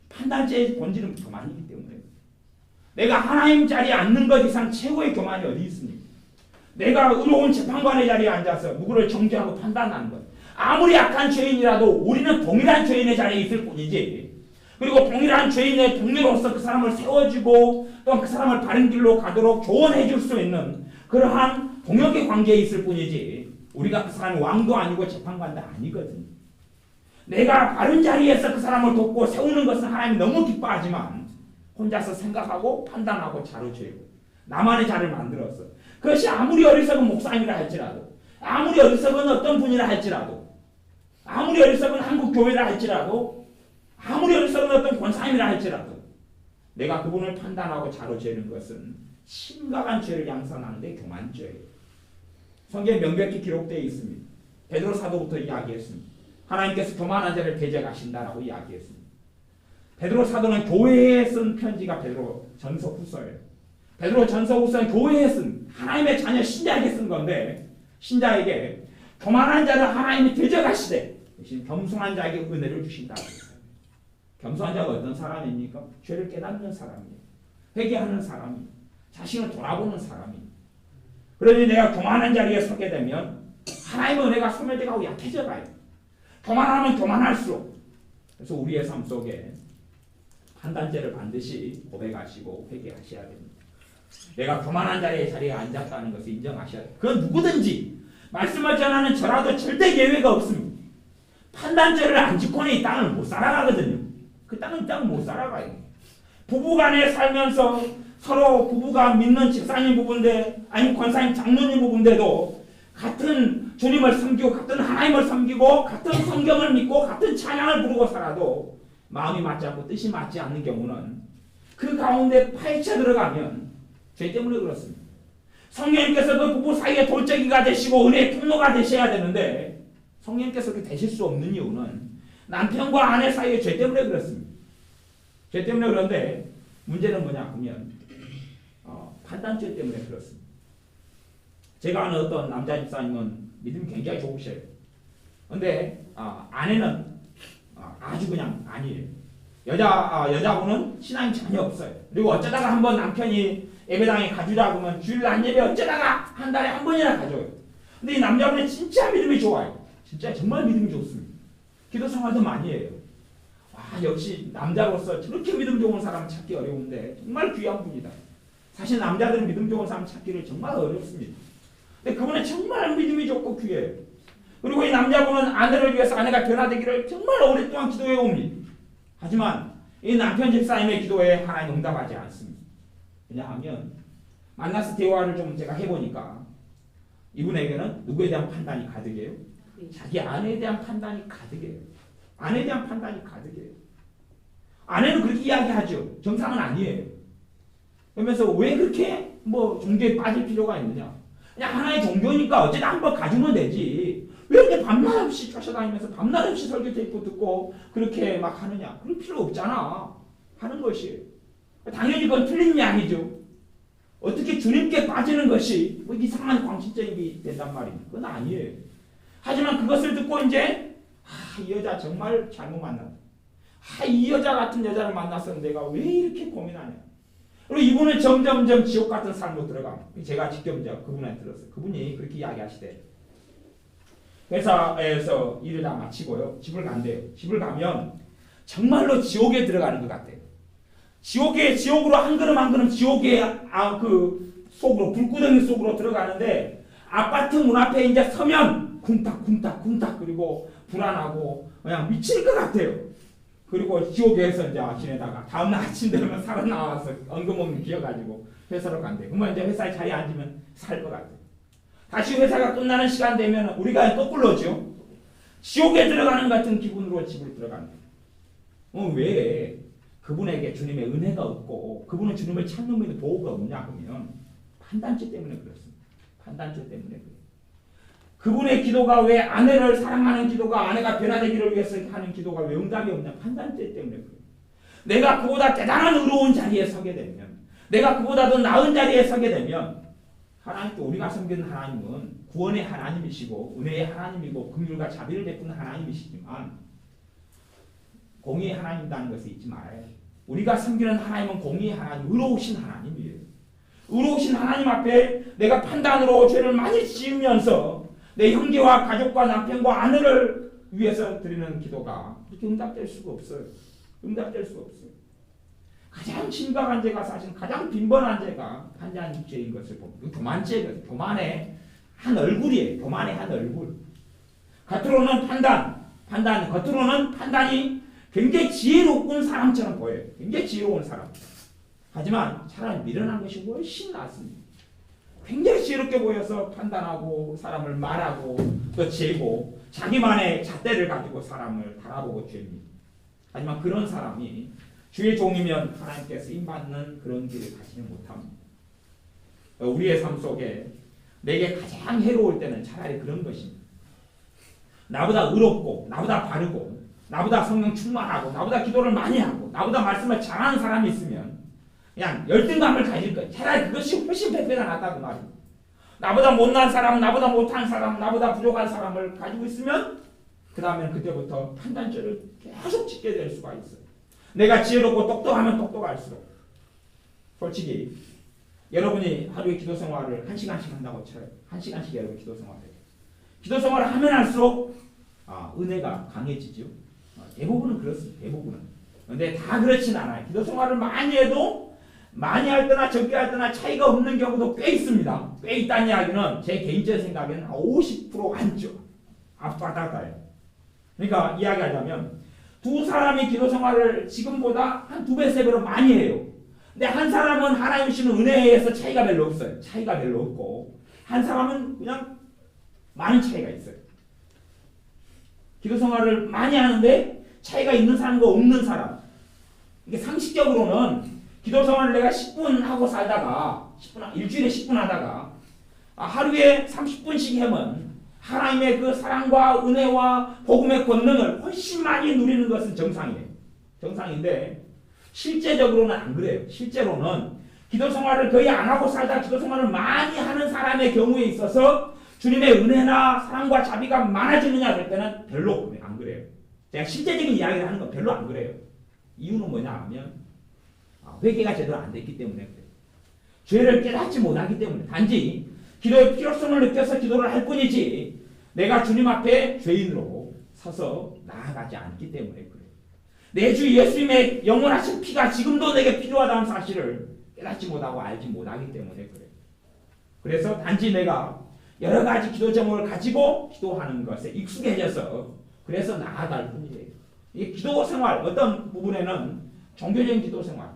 판단죄의 본질은 교만이기 때문에 내가 하나님 자리에 앉는 것 이상 최고의 교만이 어디 있습니까? 내가 의로운 재판관의 자리에 앉아서 누구를 정죄하고 판단하는 것. 아무리 약한 죄인이라도 우리는 동일한 죄인의 자리에 있을 뿐이지. 그리고 동일한 죄인의 동료로서 그 사람을 세워주고 또 그 사람을 바른 길로 가도록 조언해 줄 수 있는 그러한 동역의 관계에 있을 뿐이지 우리가 그 사람이 왕도 아니고 재판관도 아니거든요. 내가 바른 자리에서 그 사람을 돕고 세우는 것은 하나님이 너무 기뻐하지만 혼자서 생각하고 판단하고 자로죄고 나만의 자를 만들었어. 그것이 아무리 어리석은 목사님이라 할지라도 아무리 어리석은 어떤 분이라 할지라도 아무리 어리석은 한국 교회라 할지라도 아무리 어리석은 어떤 권사님이라 할지라도 내가 그분을 판단하고 자로죄는 것은 심각한 죄를 양산하는데 교만죄예요. 성경에 명백히 기록되어 있습니다. 베드로 사도부터 이야기했습니다. 하나님께서 교만한 자를 대적하신다라고 이야기했습니다. 베드로 사도는 교회에 쓴 편지가 베드로 전서 후서예요. 베드로 전서 후서는 교회에 쓴 하나님의 자녀 신자에게 쓴 건데 신자에게 교만한 자를 하나님이 대적하시되 대신 겸손한 자에게 은혜를 주신다고 했어요. 겸손한 자가 어떤 사람입니까? 죄를 깨닫는 사람이에요. 회개하는 사람이에요. 자신을 돌아보는 사람이에요. 그러니 내가 교만한 자리에 서게 되면 하나님의 은혜가 소멸되고 약해져 가요. 교만하면 교만할수록. 그래서 우리의 삶 속에 판단죄를 반드시 고백하시고 회개하셔야 됩니다. 내가 교만한 자리에 앉았다는 것을 인정하셔야 돼요. 그건 누구든지 말씀을 전하는 저라도 절대 예외가 없습니다. 판단죄를 안 짓고는 이 땅을 못 살아가거든요. 그 땅은 못 살아가요. 부부간에 살면서 서로 부부가 믿는 집사님 부부인데 아니면 권사님 장로님 부부인데도 같은 주님을 섬기고 같은 하나님을 섬기고 같은 성경을 믿고 같은 찬양을 부르고 살아도 마음이 맞지 않고 뜻이 맞지 않는 경우는 그 가운데 파헤쳐 들어가면 죄 때문에 그렇습니다. 성령님께서도 부부 사이에 돌적이가 되시고 은혜의 통로가 되셔야 되는데 성령님께서 그렇게 되실 수 없는 이유는 남편과 아내 사이의 죄 때문에 그렇습니다. 죄 때문에 그런데 문제는 뭐냐 하면 판단죄 때문에 그렇습니다. 제가 아는 어떤 남자 집사님은 믿음이 굉장히 좋으셔요. 근데 아내는 아주 그냥 아니에요. 여자분은 신앙이 전혀 없어요. 그리고 어쩌다가 한번 남편이 예배당에 가주라 그러면 주일 안 예배 어쩌다가 한 달에 한 번이나 가줘요. 근데 이 남자분은 진짜 믿음이 좋아요. 진짜 정말 믿음이 좋습니다. 기도 생활도 많이 해요. 와, 역시 남자로서 저렇게 믿음 좋은 사람 찾기 어려운데 정말 귀한 분이다. 사실 남자들은 믿음 좋은 사람 찾기를 정말 어렵습니다. 근데 그분은 정말 믿음이 좋고 귀해요. 그리고 이 남자분은 아내를 위해서 아내가 변화되기를 정말 오랫동안 기도해 옵니다. 하지만 이 남편 집사님의 기도에 하나님 응답하지 않습니다. 왜냐하면 만나서 대화를 좀 제가 해보니까 이분에게는 누구에 대한 판단이 가득해요? 자기 아내에 대한 판단이 가득해요. 아내에 대한 판단이 가득해요. 아내는 그렇게 이야기하죠. 정상은 아니에요. 그러면서 왜 그렇게 종교에 빠질 필요가 있느냐? 그냥 하나의 종교니까 어쨌든 한번 가주면 되지. 왜 이렇게 밤낮 없이 쫓아다니면서 밤낮 없이 설교 테이프 듣고 그렇게 막 하느냐? 그럴 필요 없잖아. 하는 것이. 당연히 그건 틀린 이야기죠. 어떻게 주님께 빠지는 것이 이상한 광신적이 된단 말입니다. 그건 아니에요. 하지만 그것을 듣고 이제 이 여자 정말 잘못 만났다. 이 여자 같은 여자를 만나서 내가 왜 이렇게 고민하냐. 그리고 이분은 점점점 지옥 같은 삶으로 들어갑니다. 제가 직접 이제 그분한테 들었어요. 그분이 그렇게 이야기하시대. 회사에서 일을 다 마치고요. 집을 간대요. 집을 가면 정말로 지옥에 들어가는 것 같아요. 지옥으로 한 걸음 한 걸음 지옥의 그 속으로 불구덩이 속으로 들어가는데 아파트 문 앞에 이제 서면 쿵탁쿵탁쿵탁 그리고 불안하고 그냥 미칠 것 같아요. 그리고 지옥에서 이제 지내다가 다음날 아침 되면 살아나와서 엉금엉금 기어가지고 회사로 간대요. 그러면 이제 회사에 자리에 앉으면 살 것 같아요. 다시 회사가 끝나는 시간 되면 우리가 거꾸로죠. 지옥에 들어가는 같은 기분으로 집으로 들어간대요. 왜? 그분에게 주님의 은혜가 없고 그분은 주님을 찾는 분의 도구가 없냐 그러면 판단죄 때문에 그렇습니다. 판단죄 때문에 그래요. 그분의 기도가 왜 아내를 사랑하는 기도가 아내가 변화되기를 위해서 하는 기도가 왜 응답이 없냐? 판단죄 때문에 그래요. 내가 그보다 대단한 의로운 자리에 서게 되면 내가 그보다 더 나은 자리에 서게 되면 하나님께 우리가 섬기는 하나님은 구원의 하나님이시고 은혜의 하나님이고 긍휼과 자비를 베푸는 하나님이시지만 공의의 하나님이라는 것을 잊지 말아요. 우리가 섬기는 하나님은 공의의 하나님, 의로우신 하나님이에요. 의로우신 하나님 앞에 내가 판단으로 죄를 많이 지으면서 내 형제와 가족과 남편과 아내를 위해서 드리는 기도가 이렇게 응답될 수가 없어요. 응답될 수가 없어요. 가장 심각한 죄가 사실 가장 빈번한 죄가 판단죄인 것을 봅니다. 교만죄예요. 교만의 한 얼굴이에요. 교만의 한 얼굴. 겉으로는 겉으로는 판단이 굉장히 지혜로운 사람처럼 보여요. 굉장히 지혜로운 사람. 하지만 차라리 미련한 것이 훨씬 낫습니다. 굉장히 지혜롭게 보여서 판단하고 사람을 말하고 또 재고 자기만의 잣대를 가지고 사람을 바라보고 죄입니다. 하지만 그런 사람이 주의 종이면 하나님께서 쓰임받는 그런 길을 가지지 못합니다. 우리의 삶 속에 내게 가장 해로울 때는 차라리 그런 것입니다. 나보다 의롭고 나보다 바르고 나보다 성령 충만하고 나보다 기도를 많이 하고 나보다 말씀을 잘하는 사람이 있으면 그냥 열등감을 가질 거예요. 차라리 그것이 훨씬 배배가 낫다고 말이에요. 나보다 못난 사람, 나보다 못한 사람, 나보다 부족한 사람을 가지고 있으면 그 다음에는 그때부터 판단죄를 계속 짓게 될 수가 있어요. 내가 지혜롭고 똑똑하면 똑똑할수록 솔직히 여러분이 하루에 기도 생활을 1시간씩 한다고 쳐요. 1시간씩 여러분 기도 생활해요. 기도 생활을 하면 할수록 은혜가 강해지죠. 대부분은 그렇습니다. 대부분은. 근데 다 그렇진 않아요. 기도 생활을 많이 해도 많이 할 때나 적게 할 때나 차이가 없는 경우도 꽤 있습니다. 꽤 있다는 이야기는 제 개인적인 생각에는 50% 안쪽 앞바닥이에요. 그러니까 이야기하자면 두 사람이 기도 생활을 지금보다 한 2배, 3배로 많이 해요. 근데 한 사람은 하나님 주시는 은혜에 의해서 차이가 별로 없어요. 차이가 별로 없고 한 사람은 그냥 많은 차이가 있어요. 기도 생활을 많이 하는데 차이가 있는 사람과 없는 사람. 이게 상식적으로는 기도 생활을 내가 10분 하고 살다가 일주일에 10분 하다가 하루에 30분씩 하면 하나님의 그 사랑과 은혜와 복음의 권능을 훨씬 많이 누리는 것은 정상이에요. 정상인데 실제적으로는 안 그래요. 실제로는 기도 생활을 거의 안 하고 살다 기도 생활을 많이 하는 사람의 경우에 있어서 주님의 은혜나 사랑과 자비가 많아지느냐 할 때는 별로 안 그래요. 제가 실제적인 이야기를 하는 건 별로 안 그래요. 이유는 뭐냐 하면 회개가 제대로 안 됐기 때문에 그래요. 죄를 깨닫지 못하기 때문에 단지 기도의 필요성을 느껴서 기도를 할 뿐이지 내가 주님 앞에 죄인으로 서서 나아가지 않기 때문에 그래요. 내 주 예수님의 영원하신 피가 지금도 내게 필요하다는 사실을 깨닫지 못하고 알지 못하기 때문에 그래요. 그래서 단지 내가 여러 가지 기도 제목을 가지고 기도하는 것에 익숙해져서 그래서 나아갈 뿐이에요. 이게 기도 생활 어떤 부분에는 종교적인 기도 생활.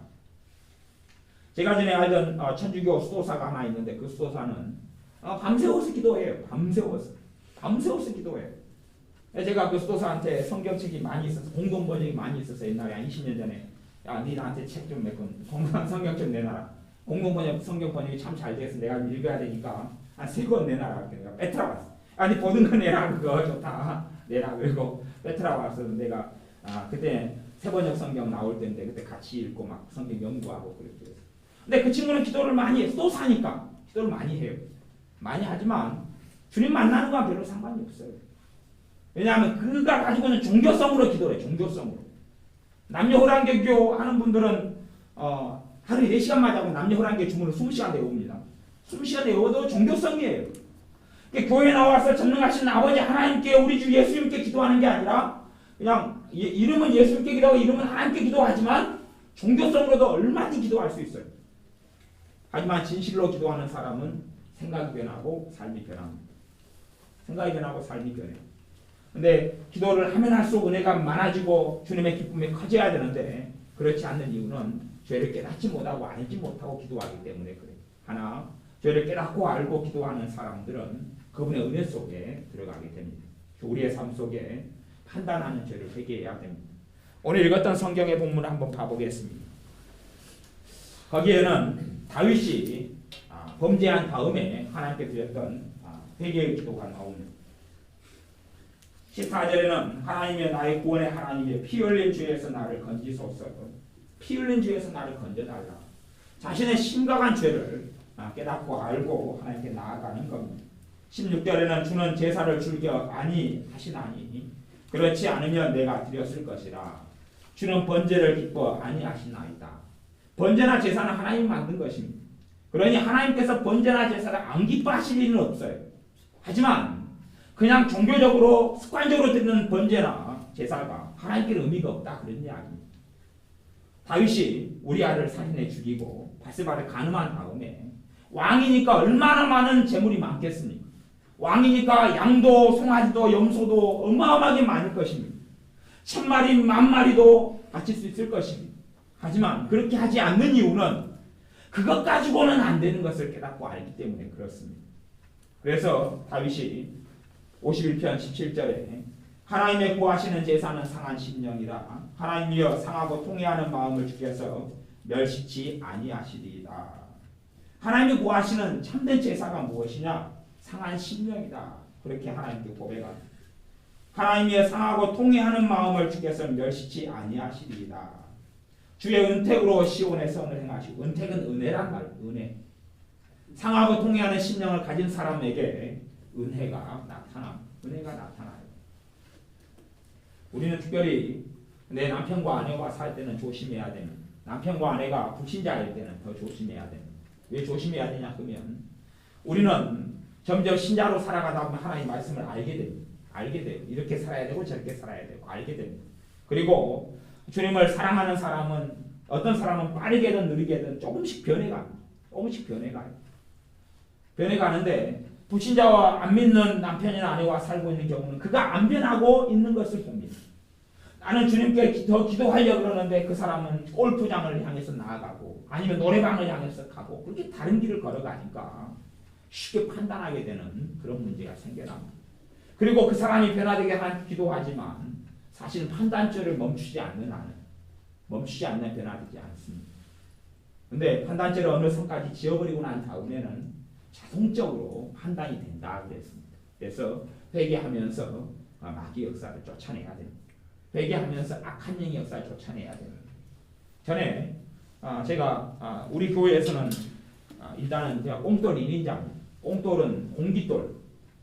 제가 전에 알던 천주교 수도사가 하나 있는데 그 수도사는 밤새워서 기도해요. 밤새워서 기도해요. 제가 그 수도사한테 성경책이 많이 있어서 공동 번역이 많이 있어서 옛날에 한 20년 전에 야, 니 나한테 책 좀 몇 권 공동 성경책 내놔라. 공동 번역 성경 번역이 참 잘 돼서 내가 읽어야 되니까 한 3권 내놔라. 내가 빼트라 왔어. 아니 보는 거 내라 그거 좋다. 내라 그리고 빼트라 왔어. 내가 그때 새번역 성경 나올 때인데 그때 같이 읽고 막 성경 연구하고 그랬어요. 근데 그 친구는 기도를 많이 해요. 수도사니까 기도를 많이 해요. 많이 하지만 주님 만나는 건 별로 상관이 없어요. 왜냐하면 그가 가지고 있는 종교성으로 기도해요. 종교성으로. 남녀호랑개교 하는 분들은 하루에 4시간만 자고 남녀호랑개 주문을 20시간 외웁니다. 20시간 외워도 종교성이에요. 교회 나와서 전능하신 아버지 하나님께 우리 주 예수님께 기도하는 게 아니라 그냥 이름은 예수님께 기도하고 이름은 하나님께 기도하지만 종교성으로도 얼마든지 기도할 수 있어요. 하지만 진실로 기도하는 사람은 생각이 변하고 삶이 변합니다. 생각이 변하고 삶이 변해요. 근데 기도를 하면 할수록 은혜가 많아지고 주님의 기쁨이 커져야 되는데 그렇지 않는 이유는 죄를 깨닫지 못하고 알지 못하고 기도하기 때문에 그래요. 하나, 죄를 깨닫고 알고 기도하는 사람들은 그분의 은혜 속에 들어가게 됩니다. 우리의 삶 속에 판단하는 죄를 회개해야 됩니다. 오늘 읽었던 성경의 본문을 한번 봐보겠습니다. 거기에는 다윗이 범죄한 다음에 하나님께 드렸던 회개의 기도가 나옵니다. 14절에는 하나님의 나의 구원의 하나님의 피 흘린 죄에서 나를 건지소서. 피 흘린 죄에서 나를 건져달라. 자신의 심각한 죄를 깨닫고 알고 하나님께 나아가는 겁니다. 16절에는 주는 제사를 즐겨 아니하시나니 그렇지 않으면 내가 드렸을 것이라. 주는 번제를 기뻐 아니하시나이다. 번제나 제사는 하나님이 만든 것입니다. 그러니 하나님께서 번제나 제사를 안 기뻐하실 일은 없어요. 하지만 그냥 종교적으로 습관적으로 드리는 번제나 제사가 하나님께는 의미가 없다 그런 이야기입니다. 다윗이 우리아를 살인해 죽이고 바세바를 간음한 다음에 왕이니까 얼마나 많은 재물이 많겠습니까? 왕이니까 양도 송아지도 염소도 어마어마하게 많을 것입니다. 1000마리 10,000마리도 바칠 수 있을 것입니다. 하지만 그렇게 하지 않는 이유는 그것 가지고는 안 되는 것을 깨닫고 알기 때문에 그렇습니다. 그래서 다윗이 51편 17절에 하나님의 구하시는 제사는 상한 심령이라. 하나님이여 상하고 통회하는 마음을 주께서 멸시치 아니하시리이다. 하나님이 구하시는 참된 제사가 무엇이냐? 상한 심령이다. 그렇게 하나님께 고백합니다. 하나님이여 상하고 통회하는 마음을 주께서 멸시치 아니하시리이다. 주의 은택으로 시온의 선을 행하시고, 은택은 은혜란 말이에요. 은혜. 상하고 통회하는 심령을 가진 사람에게 은혜가 나타나요. 우리는 특별히 내 남편과 아내와 살 때는 조심해야 됩니다. 남편과 아내가 불신자일 때는 더 조심해야 됩니다. 왜 조심해야 되냐 하면 우리는 점점 신자로 살아가다 보면 하나님의 말씀을 알게 돼요. 이렇게 살아야 되고 저렇게 살아야 되고 알게 됩니다. 그리고 주님을 사랑하는 사람은 어떤 사람은 빠르게든 느리게든 조금씩 변해갑니다. 변해가는데 불신자와 안 믿는 남편이나 아내와 살고 있는 경우는 그가 안 변하고 있는 것을 봅니다. 나는 주님께 더 기도하려고 그러는데 그 사람은 골프장을 향해서 나아가고 아니면 노래방을 향해서 가고 그렇게 다른 길을 걸어가니까 쉽게 판단하게 되는 그런 문제가 생겨납니다. 그리고 그 사람이 변화되게 기도하지만 사실 판단죄를 멈추지 않는 변화되지 않습니다. 근데 판단죄를 어느 선까지 지어버리고 난 다음에는 자동적으로 판단이 된다 그랬습니다. 그래서 회개하면서 마귀 역사를 쫓아내야 됩니다. 회개하면서 악한 영의 역사를 쫓아내야 됩니다. 전에 제가 우리 교회에서는 일단은 제가 꽁돌 1인자, 꽁돌은 공깃돌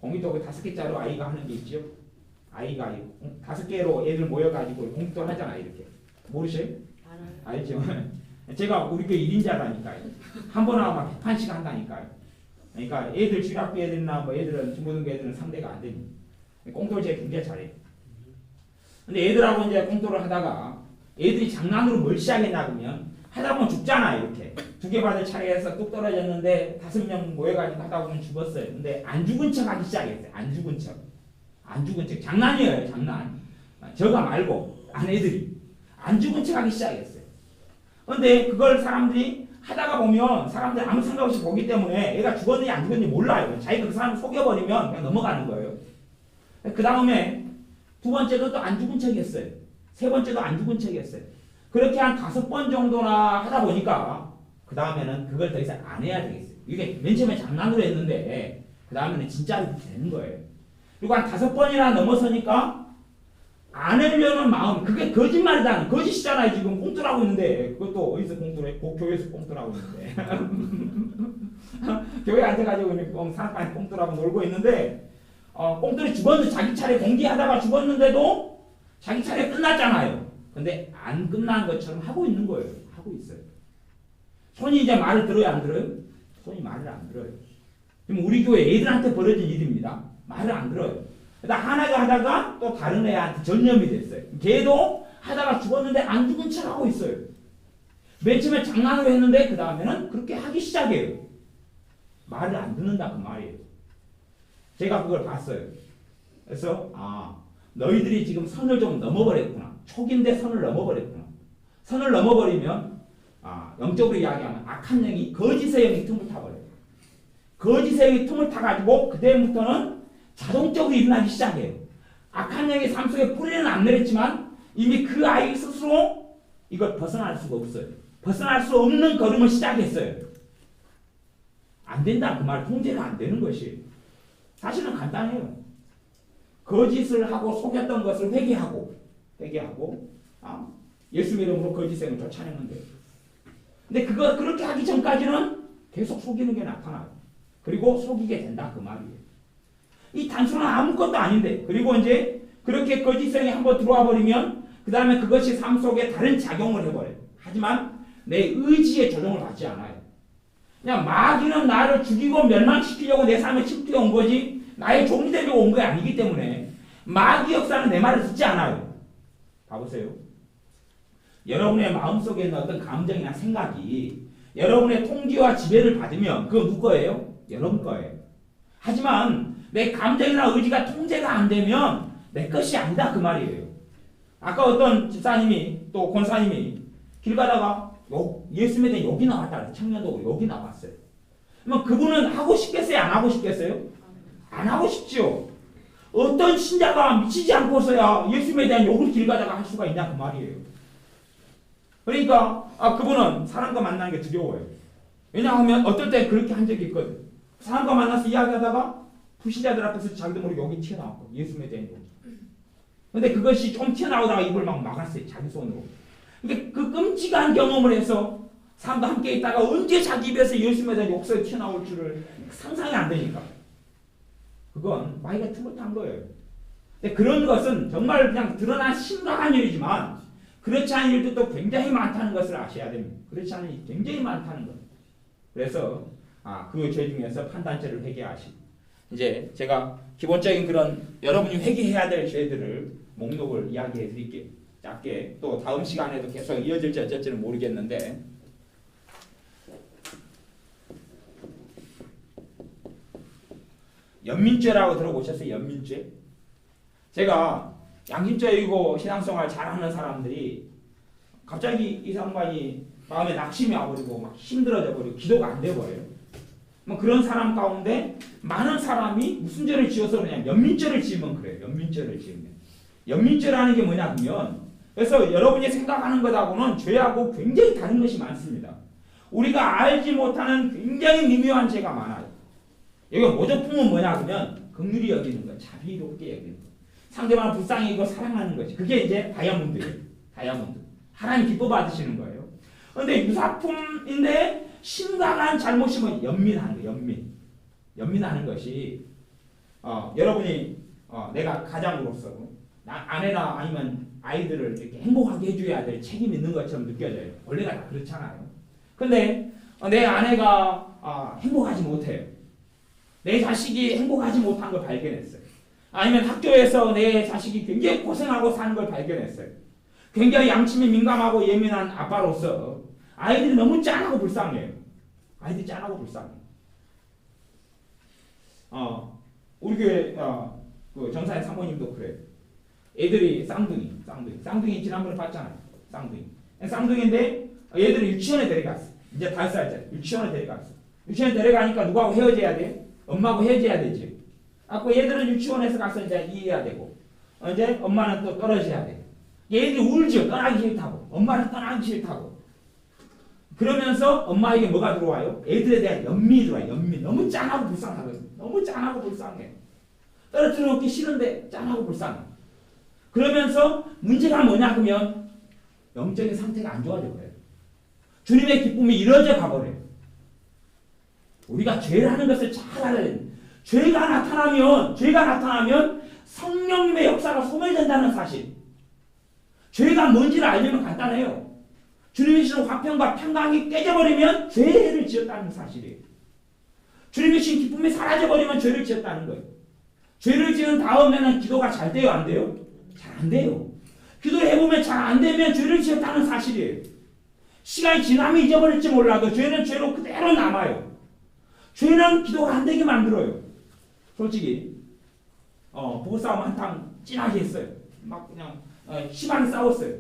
5개짜리 아이가 하는 게 있죠. 아이가 5개로 애들 모여가지고 공깃돌 하잖아요. 이렇게 모르셔요? 알죠? 제가 우리 교회 1인자라니까요. 한 번 하면 막 100판씩 한다니까요. 그러니까 애들 주일학교 애들이나 뭐 애들은 중고등부 애들은 상대가 안 됩니다. 꽁돌 제가 굉장히 잘해요. 근데 애들하고 이제 꽁돌을 하다가 애들이 장난으로 뭘 시작했나 그러면 하다 보면 죽잖아. 이렇게 2개 받을 차례에서 뚝 떨어졌는데 5명 모여가지고 하다 보면 죽었어요. 근데 안 죽은 척 하기 시작했어요. 안 죽은 척 장난이에요. 장난. 저가 말고 아내들이 안 죽은 척 하기 시작했어요. 근데 그걸 사람들이 하다가 보면 사람들이 아무 생각 없이 보기 때문에 애가 죽었는지 안 죽었는지 몰라요. 자기가 그 사람을 속여버리면 그냥 넘어가는 거예요. 그 다음에 2번째도 또 안 죽은 척 했어요. 3번째도 안 죽은 척 했어요. 그렇게 한 5번 정도나 하다 보니까 그 다음에는 그걸 더 이상 안 해야 되겠어요. 이게 맨 처음에 장난으로 했는데 그 다음에는 진짜로 되는 거예요. 그리고 한 5번이나 넘어서니까 안 하려는 마음, 그게 거짓말이다. 거짓이잖아요. 지금 꽁투라고 있는데 그것도 어디서 꽁투래? 교회에서 꽁투라고 있는데 교회 앉아가지고 사람까지 꽁투라고 놀고 있는데 꽁투리 죽었는데 자기 차례 공개하다가 죽었는데도 자기 차례 끝났잖아요. 근데 안 끝난 것처럼 하고 있는 거예요. 하고 있어요. 손이 이제 말을 들어요? 안 들어요? 손이 말을 안 들어요. 지금 우리 교회 애들한테 벌어진 일입니다. 말을 안 들어요. 그러니까 하나가 하다가 또 다른 애한테 전염이 됐어요. 걔도 하다가 죽었는데 안 죽은 척 하고 있어요. 맨 처음에 장난으로 했는데 그 다음에는 그렇게 하기 시작해요. 말을 안 듣는다 그 말이에요. 제가 그걸 봤어요. 그래서 너희들이 지금 선을 좀 넘어버렸구나. 초기인데 선을 넘어버렸구나. 선을 넘어버리면 영적으로 이야기하면 악한 영이 거짓의 영이 틈을 타버려요. 거짓의 영이 틈을 타가지고 그때부터는 자동적으로 일어나기 시작해요. 악한 영의 삶 속에 뿌리는 안 내렸지만 이미 그 아이 스스로 이걸 벗어날 수가 없어요. 벗어날 수 없는 걸음을 시작했어요. 안 된다 그 말. 통제가 안 되는 것이에요. 사실은 간단해요. 거짓을 하고 속였던 것을 회개하고 예수 이름으로 거짓의 영을 쫓아내면 돼요. 근데 그렇게 하기 전까지는 계속 속이는 게 나타나요. 그리고 속이게 된다 그 말이에요. 이 단순한 아무것도 아닌데 그리고 이제 그렇게 거짓성이 한번 들어와 버리면 그 다음에 그것이 삶 속에 다른 작용을 해버려요. 하지만 내 의지의 조정을 받지 않아요. 그냥 마귀는 나를 죽이고 멸망시키려고 내 삶에 침투해 온 거지 나의 종이 되려고 온 게 아니기 때문에 마귀 역사는 내 말을 듣지 않아요. 봐보세요. 여러분의 마음속에 있는 어떤 감정이나 생각이 여러분의 통제와 지배를 받으면 그거 누구 거예요? 여러분 거예요. 하지만 내 감정이나 의지가 통제가 안 되면 내 것이 아니다 그 말이에요. 아까 어떤 집사님이 또 권사님이 길 가다가 예수님에 대한 욕이 나왔다. 청년도로 욕이 나왔어요. 그러면 그분은 하고 싶겠어요? 안 하고 싶겠어요? 안 하고 싶죠. 어떤 신자가 미치지 않고서야 예수님에 대한 욕을 길 가다가 할 수가 있냐 그 말이에요. 그러니까 그분은 사람과 만나는 게 두려워요. 왜냐하면 어떨 때 그렇게 한 적이 있거든. 사람과 만나서 이야기하다가 불신자들 앞에서 자기도 모르게 욕이 튀어나왔고 예수님에 대한 욕이. 근데 그것이 좀 튀어나오다가 입을 막 막았어요. 자기 손으로. 그러니까 그 끔찍한 경험을 해서 사람과 함께 있다가 언제 자기 입에서 예수님에 대한 욕설이 튀어나올 줄을 상상이 안 되니까. 그건 마귀가 틈을 탄 거예요. 근데 그런 것은 정말 그냥 드러난 심각한 일이지만 그렇지 않은 일도 또 굉장히 많다는 것을 아셔야 됩니다. 그렇지 않은 일이 굉장히 많다는 것. 그래서 그 죄 중에서 판단죄를 회개하시고 이제 제가 기본적인 그런 여러분이 회개해야 될 죄들을 목록을 이야기해 드릴게요. 짧게 또 다음 시간에도 계속 이어질지 어쩔지는 모르겠는데 연민죄라고 들어보셨어요? 연민죄? 제가 양심적이고 신앙생활 잘하는 사람들이 갑자기 이 상관이 마음에 낙심이 와버리고 막 힘들어져 버리고 기도가 안 돼버려요. 뭐 그런 사람 가운데 많은 사람이 무슨 죄를 지어서 그러냐 연민죄를 지으면 그래요. 연민죄를 지으면 연민죄라는 게 뭐냐 하면 그래서 여러분이 생각하는 것하고는 죄하고 굉장히 다른 것이 많습니다. 우리가 알지 못하는 굉장히 미묘한 죄가 많아요. 여기 모조품은 뭐냐 그러면 긍휼히 여기는 거, 자비롭게 여기는 거. 상대방을 불쌍히 여기고 사랑하는 거지. 그게 이제 다이아몬드예요. 다이아몬드. 하나님 기뻐 받으시는 거예요. 그런데 유사품인데 심각한 잘못이 뭐 연민하는 거, 연민하는 것이 여러분이 내가 가장으로서 아내나 아니면 아이들을 이렇게 행복하게 해줘야 될 책임이 있는 것처럼 느껴져요. 원래가 다 그렇잖아요. 근데 내 아내가 행복하지 못해요. 내 자식이 행복하지 못한 걸 발견했어요. 아니면 학교에서 내 자식이 굉장히 고생하고 사는 걸 발견했어요. 굉장히 양심이 민감하고 예민한 아빠로서 아이들이 너무 짠하고 불쌍해요. 아이들이 짠하고 불쌍해요. 우리 교회 그 정사의 사모님도 그래요. 애들이 쌍둥이 지난번에 봤잖아요. 쌍둥이인데 얘들을 유치원에 데려갔어. 이제 5살짜리 유치원에 데려갔어. 유치원에 데려가니까 누구하고 헤어져야 돼? 엄마하고 헤어져야 되지. 그 얘들은 유치원에서 가서 이제 이해해야 되고 이제 엄마는 또 떨어져야 돼. 얘들이 울죠. 떠나기 싫다고. 엄마는 떠나기 싫다고. 그러면서 엄마에게 뭐가 들어와요? 애들에 대한 연민이 들어와요. 연민. 너무 짠하고 불쌍하거든. 너무 짠하고 불쌍해. 떨어뜨려 놓기 싫은데 짠하고 불쌍해. 그러면서 문제가 뭐냐 그러면 영적인 상태가 안 좋아져 버려요. 주님의 기쁨이 이루어져 가버려요. 우리가 죄를 하는 것을 잘 알아야 돼요. 죄가 나타나면 성령님의 역사가 소멸된다는 사실. 죄가 뭔지를 알려면 간단해요. 주님이 주신 화평과 평강이 깨져버리면 죄를 지었다는 사실이에요. 주님이 주신 기쁨이 사라져버리면 죄를 지었다는 거예요. 죄를 지은 다음에는 기도가 잘 돼요? 안 돼요? 잘 안 돼요. 기도를 해보면 잘 안 되면 죄를 지었다는 사실이에요. 시간이 지나면 잊어버릴지 몰라도 죄는 죄로 그대로 남아요. 죄는 기도가 안 되게 만들어요. 솔직히 부부싸움 한탕 진하게 했어요. 막 그냥 심하게 싸웠어요.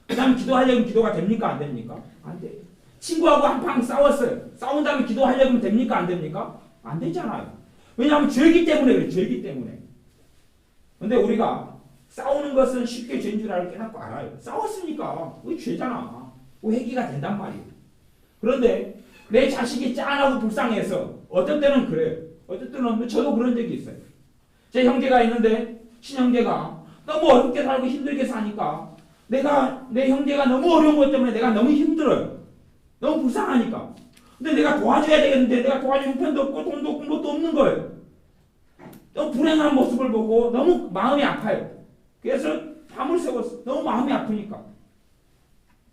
그 다음에 기도하려면 기도가 됩니까? 안 됩니까? 안 돼요. 친구하고 한판 싸웠어요. 싸운 다음에 기도하려면 됩니까? 안 됩니까? 안 되잖아요. 왜냐하면 죄이기 때문에 그래요. 죄이기 때문에. 근데 우리가 싸우는 것은 쉽게 죄인 줄 깨닫고 알아요. 싸웠으니까 죄잖아. 회개가 된단 말이에요. 그런데 내 자식이 짠하고 불쌍해서 어떤 때는 그래요. 어떤 때는 저도 그런 적이 있어요. 제 형제가 있는데 친형제가 너무 어렵게 살고 힘들게 사니까 내 형제가 너무 어려운 것 때문에 내가 너무 힘들어요. 너무 불쌍하니까. 근데 내가 도와줘야 되겠는데 내가 도와줄 형편도 없고 돈도 없고 뭣도 없는 거예요. 너무 불행한 모습을 보고 너무 마음이 아파요. 그래서 밤을 새웠어. 너무 마음이 아프니까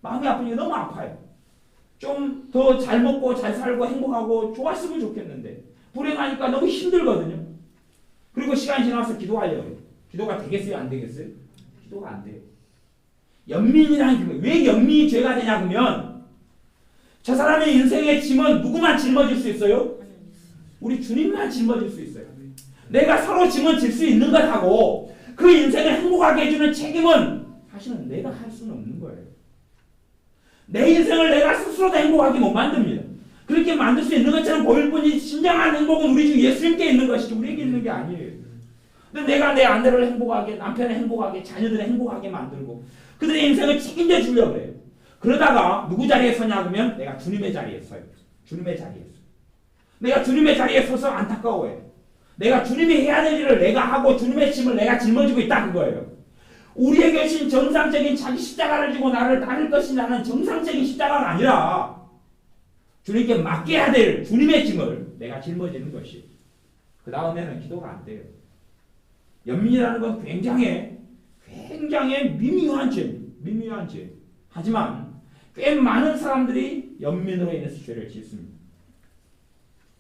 너무 아파요. 좀 더 잘 먹고 잘 살고 행복하고 좋았으면 좋겠는데 불행하니까 너무 힘들거든요. 그리고 시간이 지나서 기도하려고 해요. 기도가 되겠어요? 안 되겠어요? 기도가 안 돼요. 연민이라는 게 왜 연민이 죄가 되냐 그러면 저 사람의 인생의 짐은 누구만 짊어질 수 있어요? 우리 주님만 짊어질 수 있어요. 내가 서로 짐을 질 수 있는 것하고 그 인생을 행복하게 해주는 책임은 사실은 내가 할 수는 없는 거예요. 내 인생을 내가 스스로도 행복하게 못 만듭니다. 그렇게 만들 수 있는 것처럼 보일 뿐이지 진정한 행복은 우리 주 예수님께 있는 것이지 우리에게 있는 게 아니에요. 근데 내가 내 아내를 행복하게, 남편을 행복하게, 자녀들을 행복하게 만들고 그들의 인생을 책임져 주려고 해요. 그러다가 누구 자리에 서냐 그러면 내가 주님의 자리에 서요. 주님의 자리에 서. 내가 주님의 자리에 서서 안타까워해요. 내가 주님이 해야 될 일을 내가 하고 주님의 짐을 내가 짊어지고 있다 그거예요. 우리에게 주신 정상적인 자기 십자가를 지고 나를 따를 것이라는 정상적인 십자가가 아니라 주님께 맡겨야 될 주님의 짐을 내가 짊어지는 것이. 그 다음에는 기도가 안 돼요. 연민이라는 건 굉장히 미묘한 죄. 하지만 꽤 많은 사람들이 연민으로 인해서 죄를 짓습니다.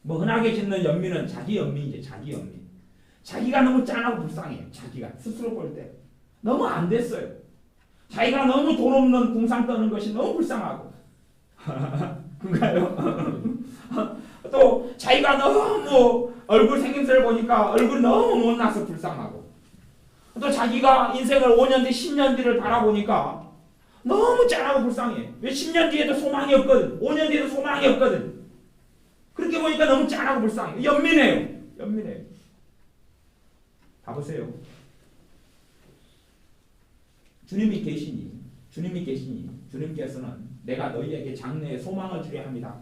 흔하게 짓는 연민은 자기 연민이지. 자기 연민. 자기가 너무 짠하고 불쌍해요. 자기가 스스로 볼 때 너무 안 됐어요. 자기가 너무 돈 없는 궁상 떠는 것이 너무 불쌍하고 그런가요? 또 자기가 너무 얼굴 생김새를 보니까 얼굴이 너무 못나서 불쌍하고 또 자기가 인생을 5년 뒤 10년 뒤를 바라보니까 너무 짠하고 불쌍해. 왜 10년 뒤에도 소망이 없거든. 5년 뒤에도 소망이 없거든. 그렇게 보니까 너무 짠하고 불쌍해. 연민해요. 봐보세요. 주님이 계시니 주님께서는 내가 너희에게 장래에 소망을 주려 합니다.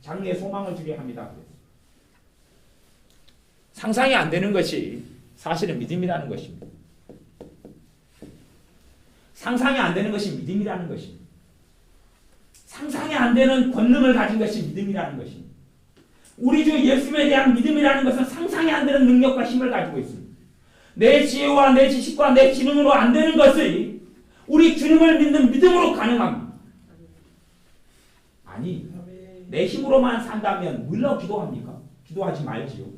장래에 소망을 주려 합니다. 상상이 안 되는 것이 사실은 믿음이라는 것입니다. 상상이 안 되는 것이 믿음이라는 것입니다. 상상이 안 되는 권능을 가진 것이 믿음이라는 것입니다. 우리 주 예수님에 대한 믿음이라는 것은 상상이 안 되는 능력과 힘을 가지고 있습니다. 내 지혜와 내 지식과 내 지능으로 안 되는 것이 우리 주님을 믿는 믿음으로 가능합니다. 아니, 내 힘으로만 산다면 물론 기도합니까? 기도하지 말지요.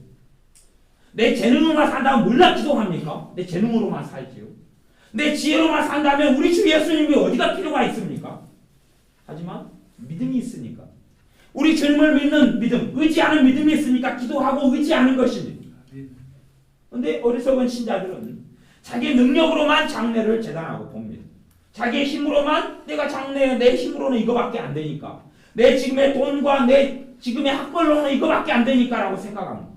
내 재능으로만 산다면 물론 기도합니까? 내 재능으로만 살지요. 내 지혜로만 산다면 우리 주 예수님이 어디가 필요가 있습니까? 하지만 믿음이 있으니까, 우리 주님을 믿는 믿음, 의지하는 믿음이 있으니까 기도하고 의지하는 것입니다. 그런데 어리석은 신자들은 자기 능력으로만 장래를 재단하고 봅니다. 자기의 힘으로만, 내가 장래, 내 힘으로는 이거밖에 안 되니까, 내 지금의 돈과 내 지금의 학벌로는 이거밖에 안 되니까 라고 생각합니다.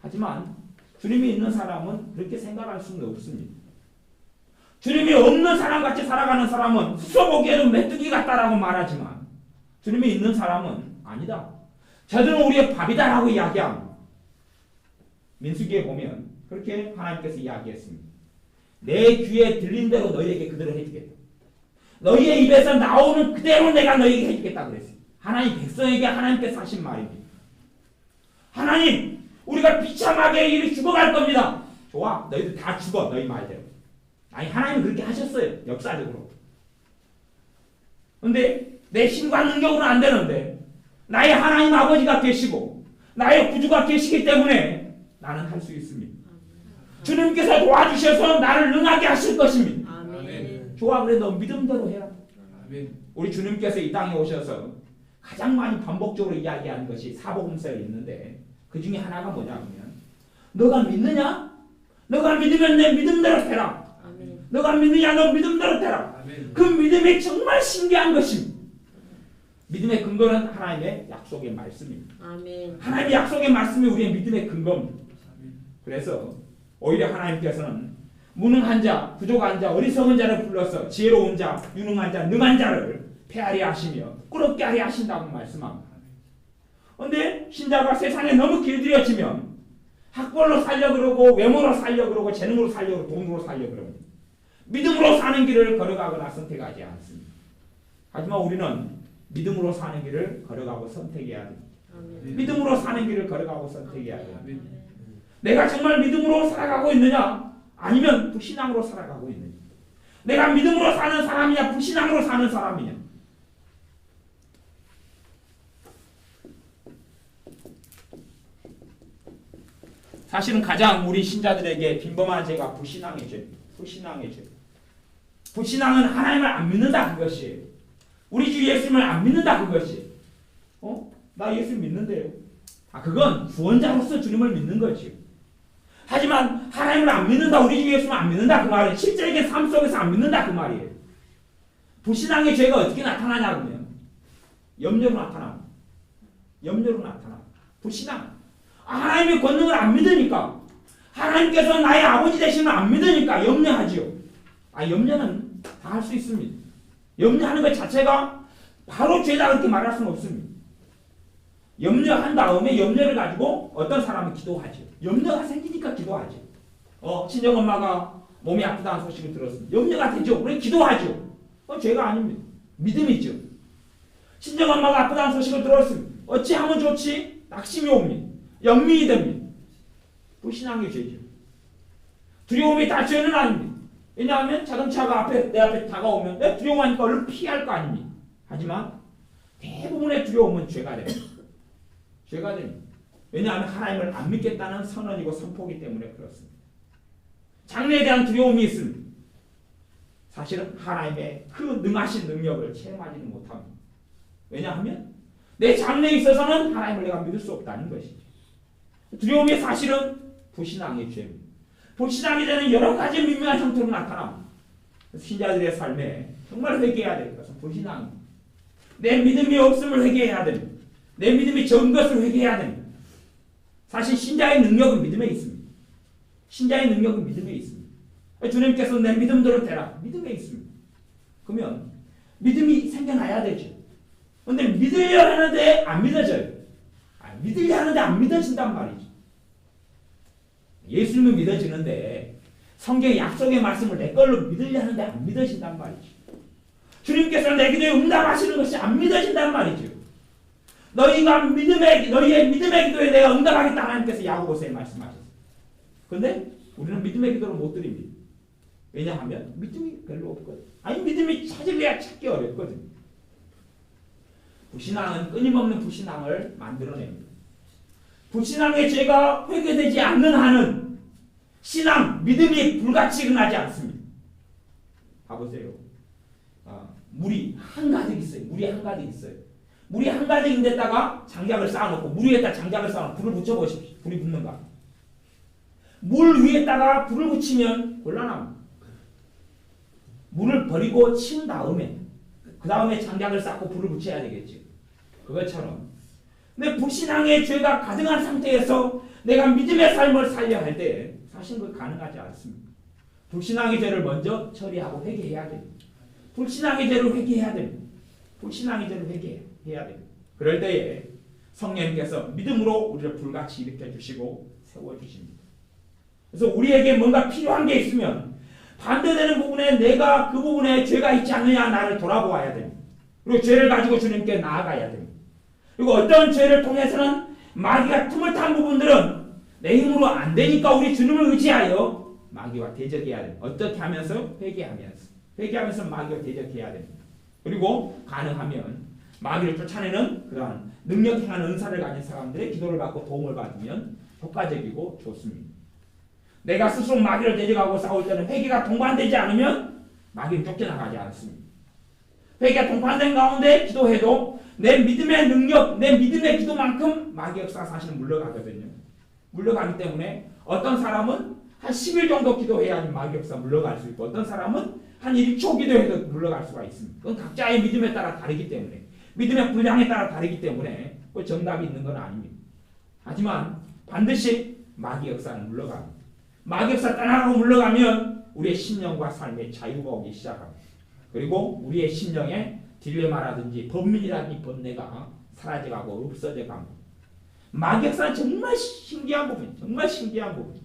하지만 주님이 있는 사람은 그렇게 생각할 수는 없습니다. 주님이 없는 사람같이 살아가는 사람은 스스로 보기에는 메뚜기 같다라고 말하지만, 주님이 있는 사람은 아니다, 저들은 우리의 밥이다라고 이야기합니다. 민수기에 보면 그렇게 하나님께서 이야기했습니다. 내 귀에 들린 대로 너희에게 그대로 해주겠다. 너희의 입에서 나오는 그대로 내가 너희에게 해주겠다 그랬어요. 하나님 백성에게 하나님께서 하신 말입니다. 하나님, 우리가 비참하게 이리 죽어갈 겁니다. 좋아, 너희들 다 죽어, 너희 말대로. 아니, 하나님은 그렇게 하셨어요, 역사적으로. 근데 내 힘과 능력으로는 안 되는데 나의 하나님 아버지가 계시고 나의 구주가 계시기 때문에 나는 할 수 있습니다. 주님께서 도와주셔서 나를 능하게 하실 것입니다. 아멘. 좋아, 그래, 너 믿음대로 해라. 아멘. 우리 주님께서 이 땅에 오셔서 가장 많이 반복적으로 이야기하는 것이 사복음서에 있는데, 그 중에 하나가 뭐냐면, 너가 믿느냐? 너가 믿으면 내 믿음대로 되라. 아멘. 너가 믿느냐? 너 믿음대로 되라. 아멘. 그 믿음이 정말 신기한 것입니다. 믿음의 근거는 하나님의 약속의 말씀입니다. 아멘. 하나님의 약속의 말씀이 우리의 믿음의 근거입니다. 그래서 오히려 하나님께서는 무능한 자, 부족한 자, 어리석은 자를 불러서 지혜로운 자, 유능한 자, 능한 자를 폐하려 하시며 꾸렵게 하려 하신다고 말씀합니다. 그런데 신자가 세상에 너무 길들여지면 학벌로 살려 그러고, 외모로 살려 그러고, 재능으로 살려 그러고, 돈으로 살려 그러고, 믿음으로 사는 길을 걸어가거나 선택하지 않습니다. 하지만 우리는 믿음으로 사는 길을 걸어가고 선택해야 됩니다. 아멘. 믿음으로 사는 길을 걸어가고 선택해야 돼요. 아멘. 내가 정말 믿음으로 살아가고 있느냐, 아니면 불신앙으로 살아가고 있느냐. 내가 믿음으로 사는 사람이냐, 불신앙으로 사는 사람이냐. 사실은 가장 우리 신자들에게 빈범한 죄가 불신앙의 죄입니다. 불신앙의 죄. 불신앙은 하나님을 안 믿는다, 그것이에요. 우리 주 예수님을 안 믿는다, 그것이. 나 예수 믿는데요. 그건 구원자로서 주님을 믿는 거지. 하지만 하나님을 안 믿는다, 우리 주 예수님을 안 믿는다, 그 말은 실제적인 삶 속에서 안 믿는다, 그 말이에요. 불신앙의 죄가 어떻게 나타나냐면 염려로 나타납니다. 염려로 나타나. 불신앙. 하나님의 권능을 안 믿으니까, 하나님께서 나의 아버지 되심을 안 믿으니까 염려하지요. 염려는 다 할 수 있습니다. 염려하는 것 자체가 바로 죄다 그렇게 말할 수는 없습니다. 염려한 다음에 염려를 가지고 어떤 사람은 기도하죠. 염려가 생기니까 기도하죠. 친정엄마가 몸이 아프다는 소식을 들었습니다. 염려가 되죠. 우리 기도하죠. 죄가 아닙니다. 믿음이죠. 친정엄마가 아프다는 소식을 들었습니다. 어찌하면 좋지? 낙심이 옵니다. 연민이 됩니다. 불신앙의 죄죠. 두려움이 다 죄는 아닙니다. 왜냐하면 자동차가 내 앞에 다가오면 내가 두려워하니까 얼른 피할 거 아닙니까? 하지만 대부분의 두려움은 죄가 됩니다. 죄가 됩니다. 왜냐하면 하나님을 안 믿겠다는 선언이고 선포기 때문에 그렇습니다. 장래에 대한 두려움이 있습니다. 사실은 하나님의 그 능하신 능력을 체험하지는 못합니다. 왜냐하면 내 장래에 있어서는 하나님을 내가 믿을 수 없다는 것이죠. 두려움이 사실은 불신앙의 죄입니다. 불신앙의 죄는 여러 가지 미묘한 형태로 나타납니다. 신자들의 삶에 정말 회개해야 될 것은 불신앙입니다. 내 믿음이 없음을 회개해야 됩니다. 내 믿음이 적은 것을 회개해야 됩니다. 사실 신자의 능력은 믿음에 있습니다. 신자의 능력은 믿음에 있습니다. 주님께서 내 믿음대로 되라. 믿음에 있습니다. 그러면 믿음이 생겨나야 되죠. 그런데 믿으려 하는데 안 믿어져요. 믿으려 하는데 안 믿어진단 말이죠. 예수님은 믿어지는데 성경의 약속의 말씀을 내 걸로 믿으려는데 안 믿어진단 말이죠. 주님께서 내 기도에 응답하시는 것이 안 믿어진단 말이죠. 너희의 믿음의 기도에 내가 응답하겠다 하나님께서 야고보서에 말씀하셨어요. 그런데 우리는 믿음의 기도를 못 드립니다. 왜냐하면 믿음이 별로 없거든. 아니 믿음이 찾으려야 찾기 어렵거든. 불신앙은 끊임없는 불신앙을 만들어냅니다. 불신앙의 죄가 회개되지 않는 한은 신앙, 믿음이 불같이 일어나지 않습니다. 봐보세요. 물이 한가득 있어요. 물이 한가득인데다가 장작을 쌓아놓고 물 위에다 장작을 쌓아놓고 불을 붙여보십시오. 불이 붙는가? 물 위에다가 불을 붙이면 곤란합니다. 물을 버리고 치운 다음에 그 다음에 장작을 쌓고 불을 붙여야 되겠죠. 그것처럼 내 불신앙의 죄가 가득한 상태에서 내가 믿음의 삶을 살려 할 때 사실 그거 가능하지 않습니다. 불신앙의 죄를 먼저 처리하고 회개해야 됩니다. 불신앙의 죄를 회개해야 됩니다. 그럴 때에 성령님께서 믿음으로 우리를 불같이 일으켜 주시고 세워 주십니다. 그래서 우리에게 뭔가 필요한 게 있으면 반대되는 부분에 내가 그 부분에 죄가 있지 않느냐 나를 돌아보아야 됩니다. 그리고 죄를 가지고 주님께 나아가야 됩니다. 그리고 어떤 죄를 통해서는 마귀가 틈을 탄 부분들은 내 힘으로 안 되니까 우리 주님을 의지하여 마귀와 대적해야 됩니다. 어떻게 하면서? 회개하면서 마귀와 대적해야 됩니다. 그리고 가능하면 마귀를 쫓아내는 그러한 능력 행하는 은사를 가진 사람들의 기도를 받고 도움을 받으면 효과적이고 좋습니다. 내가 스스로 마귀를 대적하고 싸울 때는 회개가 동반되지 않으면 마귀는 쫓겨나가지 않습니다. 회개가 동반된 가운데 기도해도 내 믿음의 능력, 내 믿음의 기도만큼 마귀 역사가 사실은 물러가거든요. 물러가기 때문에 어떤 사람은 한 10일 정도 기도해야 마귀 역사가 물러갈 수 있고 어떤 사람은 한 1초 기도해도 물러갈 수가 있습니다. 그건 각자의 믿음에 따라 다르기 때문에 믿음의 분량에 따라 다르기 때문에 그 정답이 있는 건 아닙니다. 하지만 반드시 마귀 역사는 물러갑니다. 마귀 역사 떠나가고 물러가면 우리의 심령과 삶의 자유가 오기 시작합니다. 그리고 우리의 심령에 딜레마라든지 번민이라든지 번뇌가 사라져가고 없어져 갑니다. 마귀 역사는 정말 신기한 부분.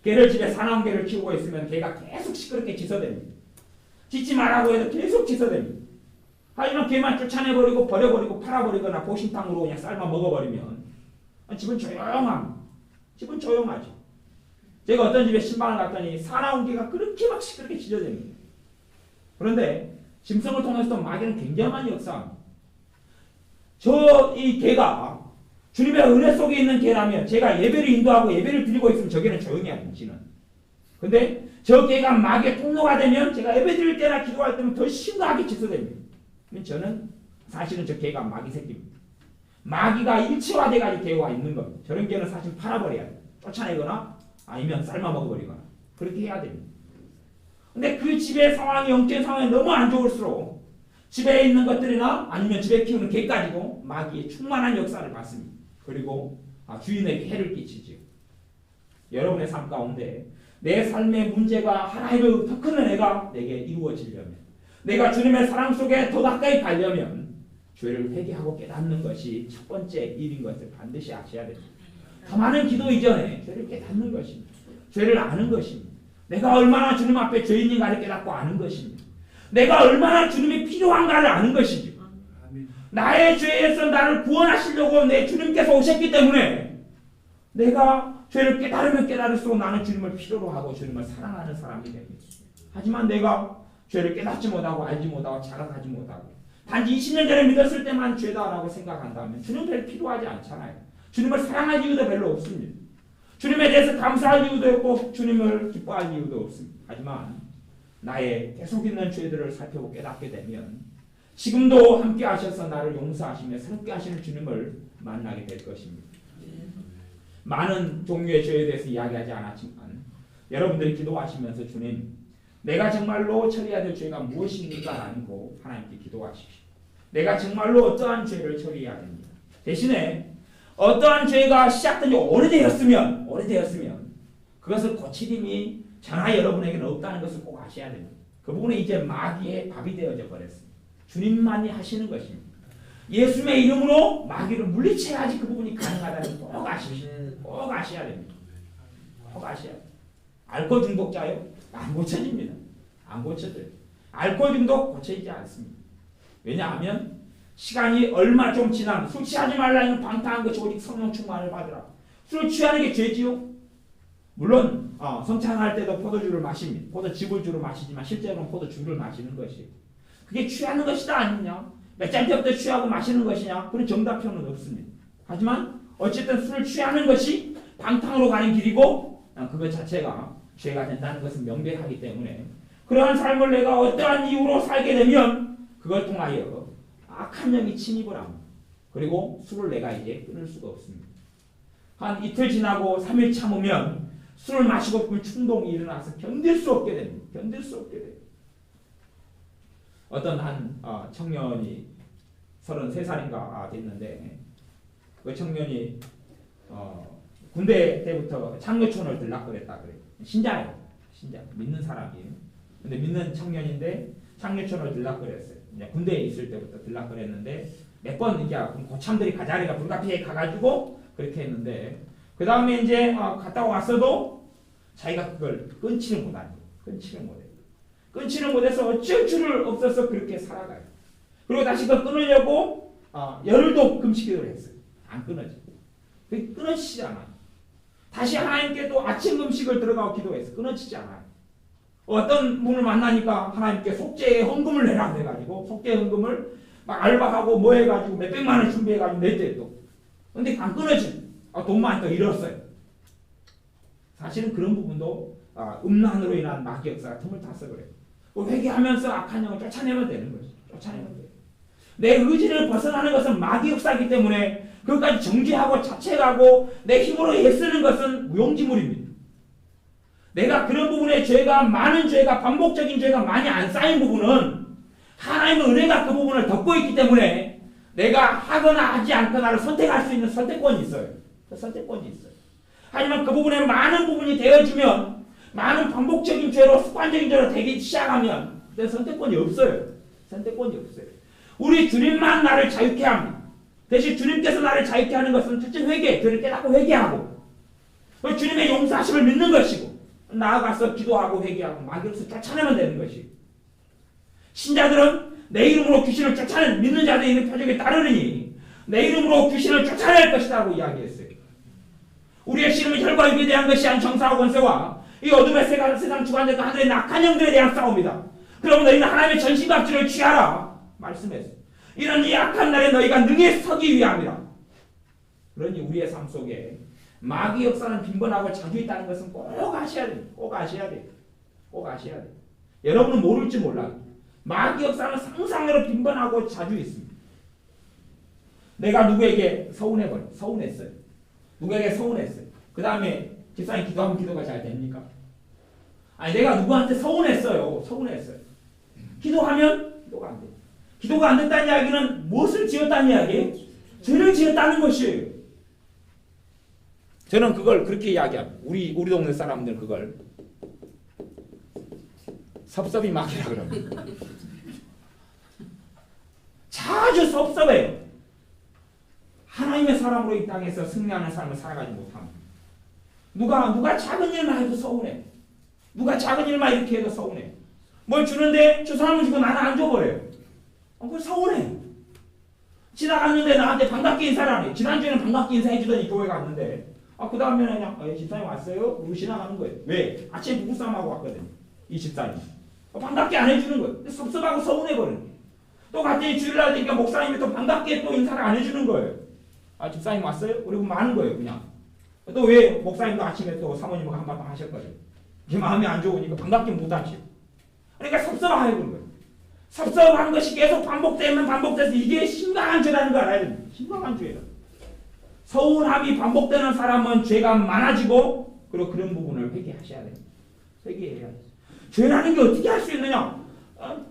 개를 집에 사나운 개를 키우고 있으면 개가 계속 시끄럽게 짖어댑니다. 짖지 말라고 해도 계속 짖어댑니다. 하지만 개만 쫓아내버리고 버려버리고 팔아버리거나 보신탕으로 그냥 삶아 먹어버리면 집은 조용하죠. 제가 어떤 집에 신방을 갔더니 사나운 개가 그렇게 막 시끄럽게 짖어댑니다. 그런데 짐승을 통해서 마귀는 굉장한 역사입니다. 이 개가 주님의 은혜 속에 있는 개라면 제가 예배를 인도하고 예배를 드리고 있으면 저 개는 조용히 합니다. 근데 저 개가 마귀의 통로가 되면 제가 예배 드릴 때나 기도할 때면 더 심하게 짖어댑니다. 저는 사실은 저 개가 마귀 새끼입니다. 마귀가 일체화돼가지고 개가 있는 겁니다. 저런 개는 사실 팔아버려야 돼요. 쫓아내거나 아니면 삶아 먹어버리거나 그렇게 해야 됩니다. 근데 그 집의 상황이 영적인 상황이 너무 안 좋을수록 집에 있는 것들이나 아니면 집에 키우는 개 가지고 마귀의 충만한 역사를 받습니다. 그리고 주인에게 해를 끼치죠. 여러분의 삶 가운데 내 삶의 문제가 하나님의 더 큰 은혜가 내게 이루어지려면 내가 주님의 사랑 속에 더 가까이 가려면 죄를 회개하고 깨닫는 것이 첫 번째 일인 것을 반드시 아셔야 됩니다. 더 많은 기도 이전에 죄를 깨닫는 것입니다. 죄를 아는 것입니다. 내가 얼마나 주님 앞에 죄인인가를 깨닫고 아는 것입니다. 내가 얼마나 주님이 필요한가를 아는 것이죠. 나의 죄에서 나를 구원하시려고 내 주님께서 오셨기 때문에 내가 죄를 깨달으면 깨달을수록 나는 주님을 필요로 하고 주님을 사랑하는 사람이 됩니다. 하지만 내가 죄를 깨닫지 못하고 알지 못하고 자각하지 못하고 단지 20년 전에 믿었을 때만 죄다라고 생각한다면 주님 별 필요하지 않잖아요. 주님을 사랑할 이유도 별로 없습니다. 주님에 대해서 감사할 이유도 없고 주님을 기뻐할 이유도 없습니다. 하지만 나의 계속 있는 죄들을 살펴보고 깨닫게 되면 지금도 함께 하셔서 나를 용서하시며 새롭게 하시는 주님을 만나게 될 것입니다. 많은 종류의 죄에 대해서 이야기하지 않았지만 여러분들이 기도하시면서 주님 내가 정말로 처리해야 될 죄가 무엇입니까? 라고 하나님께 기도하십시오. 내가 정말로 어떠한 죄를 처리해야 됩니다. 대신에 어떠한 죄가 시작된 지 오래되었으면 그것을 고칠 힘이 전하 여러분에게는 없다는 것을 꼭 아셔야 됩니다. 그 부분은 이제 마귀의 밥이 되어져 버렸습니다. 주님만이 하시는 것입니다. 예수님의 이름으로 마귀를 물리쳐야지 그 부분이 가능하다는 꼭 아셔야 됩니다. 허가하셔야 돼요. 알코올 중독자요? 안 고쳐집니다. 안 고쳐져요. 알코올 중독 고쳐지지 않습니다. 왜냐하면 시간이 얼마 좀 지나면 술 취하지 말라는 방탕한 것이 오직 성령 충만을 받으라. 술 취하는 게 죄지요? 물론 성찬할 때도 포도주를 마십니다. 포도즙을 마시지만 실제로는 포도주를 마시는 것이 그게 취하는 것이다 아니냐? 몇 잔 때부터 취하고 마시는 것이냐? 그런 정답표는 없습니다. 하지만 어쨌든 술을 취하는 것이 방탕으로 가는 길이고 그것 자체가 죄가 된다는 것은 명백하기 때문에 그러한 삶을 내가 어떠한 이유로 살게 되면 그걸 통하여 악한 영이 침입을 합니다. 그리고 술을 내가 이제 끊을 수가 없습니다. 한 이틀 지나고 3일 참으면 술을 마시고 싶은 충동이 일어나서 견딜 수 없게 됩니다. 견딜 수 없게 돼요. 어떤 한 청년이 33살인가 됐는데 그 청년이 군대 때부터 창녀촌을 들락거렸다 그래요. 신자예요. 신자. 믿는 사람이에요. 근데 믿는 청년인데 창녀촌을 들락거렸어요. 이제 군대에 있을 때부터 들락거렸는데 몇 번 이제 고참들이 가자리가 불가피하게 가가지고 그렇게 했는데 그 다음에 이제 갔다 왔어도 자기가 그걸 끊지를 못하는 거예요. 끊지를 못해요. 끊지를 못해서 어쩔 줄을 없어서 그렇게 살아가요. 그리고 다시 그걸 끊으려고 열흘도 금식기도를 했어요. 안 끊어져. 그게 끊어지지 않아요. 다시 하나님께 또 아침 금식을 들어가고 기도해서 끊어지지 않아요. 어떤 분을 만나니까 하나님께 속죄 헌금을 내라 그래가지고 속죄 헌금을 막 알바하고 뭐 해가지고 몇백만 원 준비해가지고 냈대요 또. 근데 안 끊어져. 돈만 또 잃었어요. 사실은 그런 부분도 음란으로 인한 마귀 역사가 틈을 타서 그래요. 회개하면서 악한 영을 쫓아내면 되는 거죠. 쫓아내면 돼요. 내 의지를 벗어나는 것은 마귀 역사이기 때문에 그것까지 정죄하고 자책하고 내 힘으로 애쓰는 것은 무용지물입니다. 내가 그런 부분에 죄가 많은 죄가 반복적인 죄가 많이 안 쌓인 부분은 하나님의 은혜가 그 부분을 덮고 있기 때문에 내가 하거나 하지 않거나를 선택할 수 있는 선택권이 있어요. 그 선택권이 있어요. 하지만 그 부분에 많은 부분이 되어지면 많은 반복적인 죄로 습관적인 죄로 되기 시작하면 내 선택권이 없어요. 선택권이 없어요. 우리 주님만 나를 자유케 합니다. 대신 주님께서 나를 자유케 하는 것은 첫째 회개, 죄를 깨닫고 회개하고 주님의 용서하심을 믿는 것이고 나아가서 기도하고 회개하고 마귀로서 쫓아내면 되는 것이 신자들은 내 이름으로 귀신을 쫓아낸 믿는 자들의 이런 표적에 따르느니 내 이름으로 귀신을 쫓아낼 것이라고 이야기했어요. 우리의 씨름의 혈과 육에 대한 것이 아닌 정사와 권세와 이 어둠의 세상 주관자가 하늘의 낙한 영들에 대한 싸움이다. 그러면 너희는 하나님의 전신갑주를 취하라 말씀했어요. 이런 이 악한 날에 너희가 능히 서기 위함이라. 그러니 우리의 삶 속에 마귀 역사는 빈번하고 자주 있다는 것은 꼭 아셔야 돼요. 꼭 아셔야 돼요. 꼭 아셔야 돼요. 여러분은 모를지 몰라요. 마귀 역사는 상상으로 빈번하고 자주 있습니다. 내가 누구에게 서운했어요. 누구에게 서운했어요. 그 다음에 집사님 기도하면 기도가 잘 됩니까? 아니 내가 누구한테 서운했어요. 기도하면 기도가 안 돼요. 기도가 안 된다는 이야기는 무엇을 지었다는 이야기예요? 죄를 지었다는 것이에요. 저는 그걸 그렇게 이야기합니다. 우리 동네 사람들은 그걸 섭섭이 마귀라 그럽니다. 자주 섭섭해요. 하나님의 사람으로 이 땅에서 승리하는 삶을 살아가지 못합니다. 누가 작은 일만 해도 서운해. 누가 작은 일만 이렇게 해도 서운해. 뭘 주는데 저 사람은 주고 나는 안 줘버려요. 그걸 서운해. 지나갔는데 나한테 반갑게 인사를 안 해. 지난주에는 반갑게 인사해주더니 교회 갔는데 그 다음에는 그냥 집사님 왔어요? 그리고 지나가는 거예요. 왜? 아침에 부부싸움하고 왔거든요. 이 집사님. 반갑게 안 해주는 거예요. 섭섭하고 서운해버리는 거예요. 또 갑자기 주일날 되니까 목사님이 또 반갑게 또 인사를 안 해주는 거예요. 집사님 왔어요? 그리고 많은 거예요. 그냥. 또 왜 목사님도 아침에 또 사모님하고 한바탕 하셨거든요. 제 마음이 안 좋으니까 반갑게 못 하시고. 그러니까 섭섭하게 그런 거예요. 섭섭한 것이 계속 반복돼서 이게 심각한 죄라는 걸 알아야 됩니다. 심각한 죄예요. 서운함이 반복되는 사람은 죄가 많아지고 그리고 그런 부분을 회개하셔야 됩니다. 회개해야 돼요. 죄라는 게 어떻게 할 수 있느냐?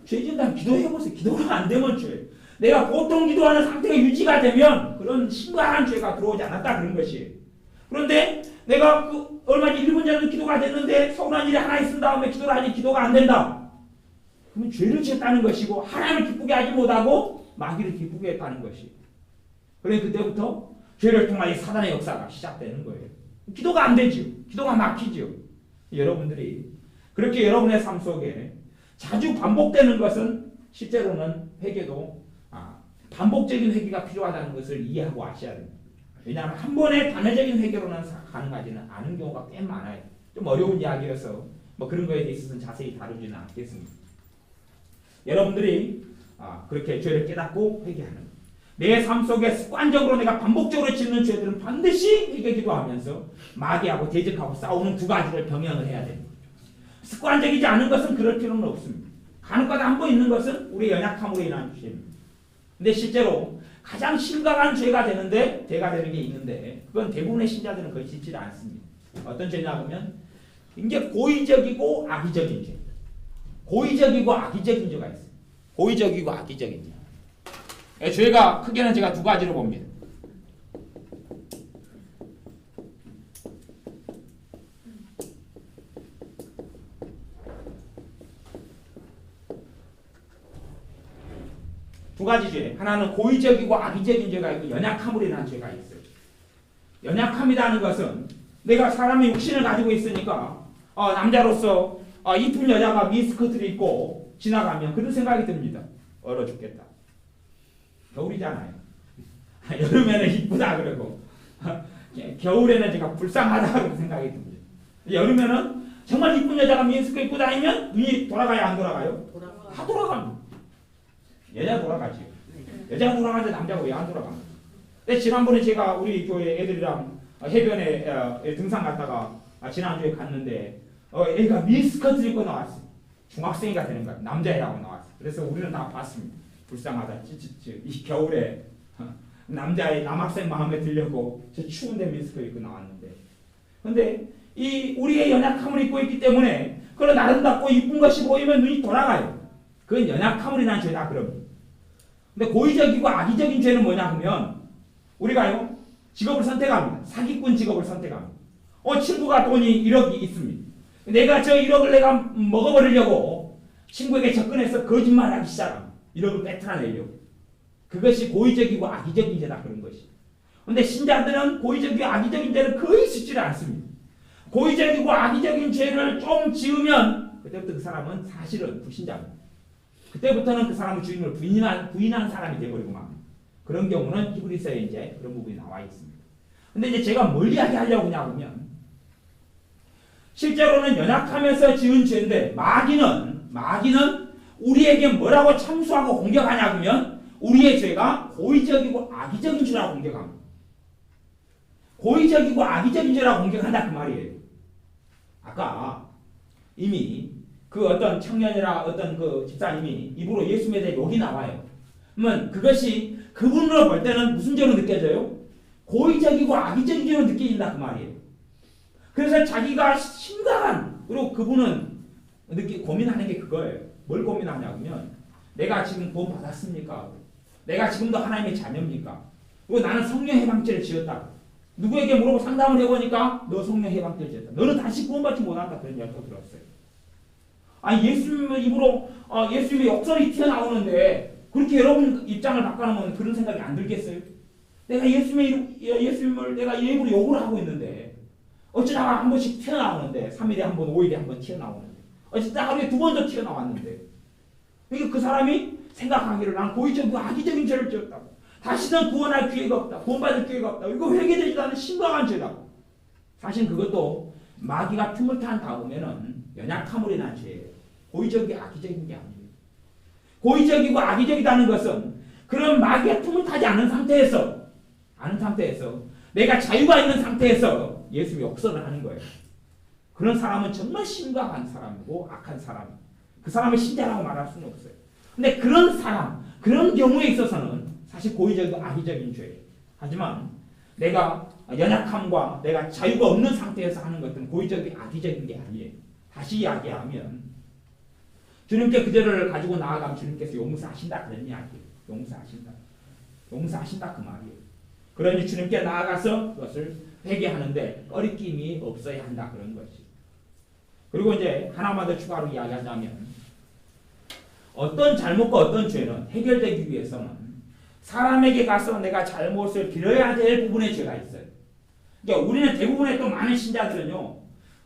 죄 진단 기도해보세요. 기도가 안 되면 죄. 내가 보통 기도하는 상태가 유지가 되면 그런 심각한 죄가 들어오지 않았다 그런 것이에요. 그런데 내가 얼마 전 1분 전에도 기도가 됐는데 서운한 일이 하나 있은 다음에 기도를 하니 기도가 안 된다. 그러면 죄를 지었다는 것이고 하나님을 기쁘게 하지 못하고 마귀를 기쁘게 했다는 것이에요. 그래서 그때부터 죄를 통하여 사단의 역사가 시작되는 거예요. 기도가 안 되죠. 기도가 막히죠. 여러분들이 그렇게 여러분의 삶 속에 자주 반복되는 것은 실제로는 회개도 반복적인 회개가 필요하다는 것을 이해하고 아셔야 됩니다. 왜냐하면 한 번의 단회적인 회개로는 가능하지는 않은 경우가 꽤 많아요. 좀 어려운 이야기여서 뭐 그런 거에 대해서는 자세히 다루지는 않겠습니다. 여러분들이 그렇게 죄를 깨닫고 회개하는 내 삶 속에 습관적으로 내가 반복적으로 짓는 죄들은 반드시 회개 기도하면서 마귀하고 대적하고 싸우는 두 가지를 병행을 해야 됩니다. 습관적이지 않은 것은 그럴 필요는 없습니다. 간혹가다 한 번 있는 것은 우리의 연약함으로 인한 죄입니다. 근데 실제로 가장 심각한 죄가 되는 게 있는데 그건 대부분의 신자들은 거의 짓지 않습니다. 어떤 죄냐 하면 굉장히 고의적이고 악의적인 죄. 고의적이고 악의적인 죄가 있어요. 고의적이고 악의적인 죄. 죄가 크게는 제가 두 가지로 봅니다. 두 가지 죄. 하나는 고의적이고 악의적인 죄가 있고 연약함으로 인한 죄가 있어요. 연약함이라는 것은 내가 사람의 육신을 가지고 있으니까 남자로서 이쁜 여자가 미니스커트를 입고 지나가면 그런 생각이 듭니다. 얼어 죽겠다. 겨울이잖아요. 여름에는 이쁘다 그러고 겨울에는 제가 불쌍하다 그런 생각이 듭니다. 여름에는 정말 이쁜 여자가 미니스커트 입고 다니면 눈이 돌아가요 안 돌아가요? 다 돌아갑니다. 여자 돌아가죠. 여자가 돌아가는데 남자가 왜 안 돌아갑니까? 근데 지난번에 제가 우리 교회 애들이랑 해변에 등산 갔다가 지난주에 갔는데 애가 미니스커트 입고 나왔어요. 중학생이가 되는 거야. 남자애라고 나왔어요. 그래서 우리는 다 봤습니다. 불쌍하다. 이 겨울에 남학생 마음에 들려고 저 추운데 미니스커트 입고 나왔는데 근데 이 우리의 연약함을 입고 있기 때문에 그런 아름답고 이쁜 것이 보이면 눈이 돌아가요. 그건 연약함으로 인한 죄다 그럽니다. 근데 고의적이고 악의적인 죄는 뭐냐 하면 우리가요 직업을 선택합니다. 사기꾼 직업을 선택합니다. 친구가 돈이 1억이 있습니다. 내가 저 1억을 내가 먹어버리려고 친구에게 접근해서 거짓말하기 시작합니다. 1억을 뺏어내려고. 그것이 고의적이고 악의적인 죄다 그런 것이. 근데 신자들은 고의적이고 악의적인 죄를 거의 짓지를 않습니다. 고의적이고 악의적인 죄를 좀 지으면 그때부터 그 사람은 사실은 불신자입니다. 그때부터는 그 사람의 주인을 부인한 사람이 되어버리고 맙니다. 그런 경우는 히브리서에 이제 그런 부분이 나와 있습니다. 근데 이제 제가 뭘 이야기하려고 하냐면 실제로는 연약하면서 지은 죄인데 마귀는 우리에게 뭐라고 참수하고 공격하냐 하면 우리의 죄가 고의적이고 악의적인 죄라고 공격합니다. 고의적이고 악의적인 죄라고 공격한다 그 말이에요. 아까 이미 그 어떤 청년이나 어떤 그 집사님이 입으로 예수님에 대해 욕이 나와요. 그러면 그것이 그분으로 볼 때는 무슨 죄로 느껴져요? 고의적이고 악의적인 죄로 느껴진다 그 말이에요. 그래서 자기가 심각한 그리고 그분은 고민하는 게 그거예요. 뭘 고민하냐면 내가 지금 돈 받았습니까? 내가 지금도 하나님의 자녀입니까? 그리고 나는 성령 해방죄를 지었다. 누구에게 물어보고 상담을 해보니까 너 성령 해방죄를 지었다. 너는 다시 구원받지 못한다. 그런 이야기가 들었어요. 아니 예수님의 입으로 예수님의 역설이 튀어나오는데 그렇게 여러분 입장을 바꿔놓으면 그런 생각이 안 들겠어요? 내가 예수님을 내가 입으로 욕을 하고 있는데 어쩌다가 한 번씩 튀어나오는데 3일에 한 번, 5일에 한 번 튀어나오는데 어쩌다 하루에 2번도 튀어나왔는데 그러니까 그 사람이 생각하기를 난 고의적이고 악의적인 죄를 지었다고 다시는 구원할 기회가 없다. 구원받을 기회가 없다. 이거 회개되지 않은 심각한 죄다. 사실 그것도 마귀가 틈을 탄다 보면은 연약함으로 인한 죄예요. 고의적이고 악의적인 게 아니에요. 고의적이고 악의적이라는 것은 그런 마귀의 틈을 타지 않은 상태에서 내가 자유가 있는 상태에서 예수님이 역설을 하는 거예요. 그런 사람은 정말 심각한 사람이고 악한 사람이에요. 그 사람을 신자라고 말할 수는 없어요. 근데 그런 사람, 그런 경우에 있어서는 사실 고의적이고 악의적인 죄예요. 하지만 내가 연약함과 내가 자유가 없는 상태에서 하는 것은 고의적이고 악의적인 게 아니에요. 다시 이야기하면 주님께 그 죄를 가지고 나아가면 주님께서 용서하신다 그런 이야기예요. 용서하신다 그 말이에요. 그러니 주님께 나아가서 그것을 회개하는데 꺼리낌이 없어야 한다 그런 것이. 그리고 이제 하나만 더 추가로 이야기하자면 어떤 잘못과 어떤 죄는 해결되기 위해서는 사람에게 가서 내가 잘못을 빌어야 될 부분의 죄가 있어요. 그러니까 우리는 대부분의 또 많은 신자들은요,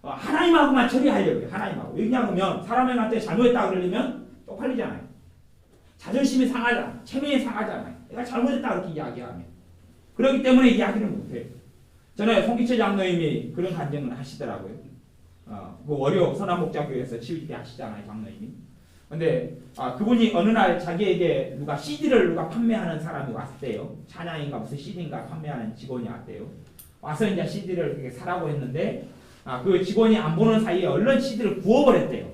하나님하고만 처리하려고 해요. 하나님하고. 왜냐하면 사람한테 잘못했다 그러려면 쪽팔리잖아요. 자존심이 상하잖아요. 체면이 상하잖아요. 내가 잘못했다 그렇게 이야기하면. 그렇기 때문에 이야기를 못해요. 전에 송기철 장로님이 그런 간증을 하시더라고요. 그 월요 선한목자교회에서 치유집회 하시잖아요, 장로님이. 근데 그분이 어느 날 자기에게 누가 CD를 누가 판매하는 사람이 왔대요. 찬양인가 무슨 CD인가 판매하는 직원이 왔대요. 와서 이제 CD를 이렇게 사라고 했는데 그 직원이 안 보는 사이에 얼른 CD를 구워버렸대요.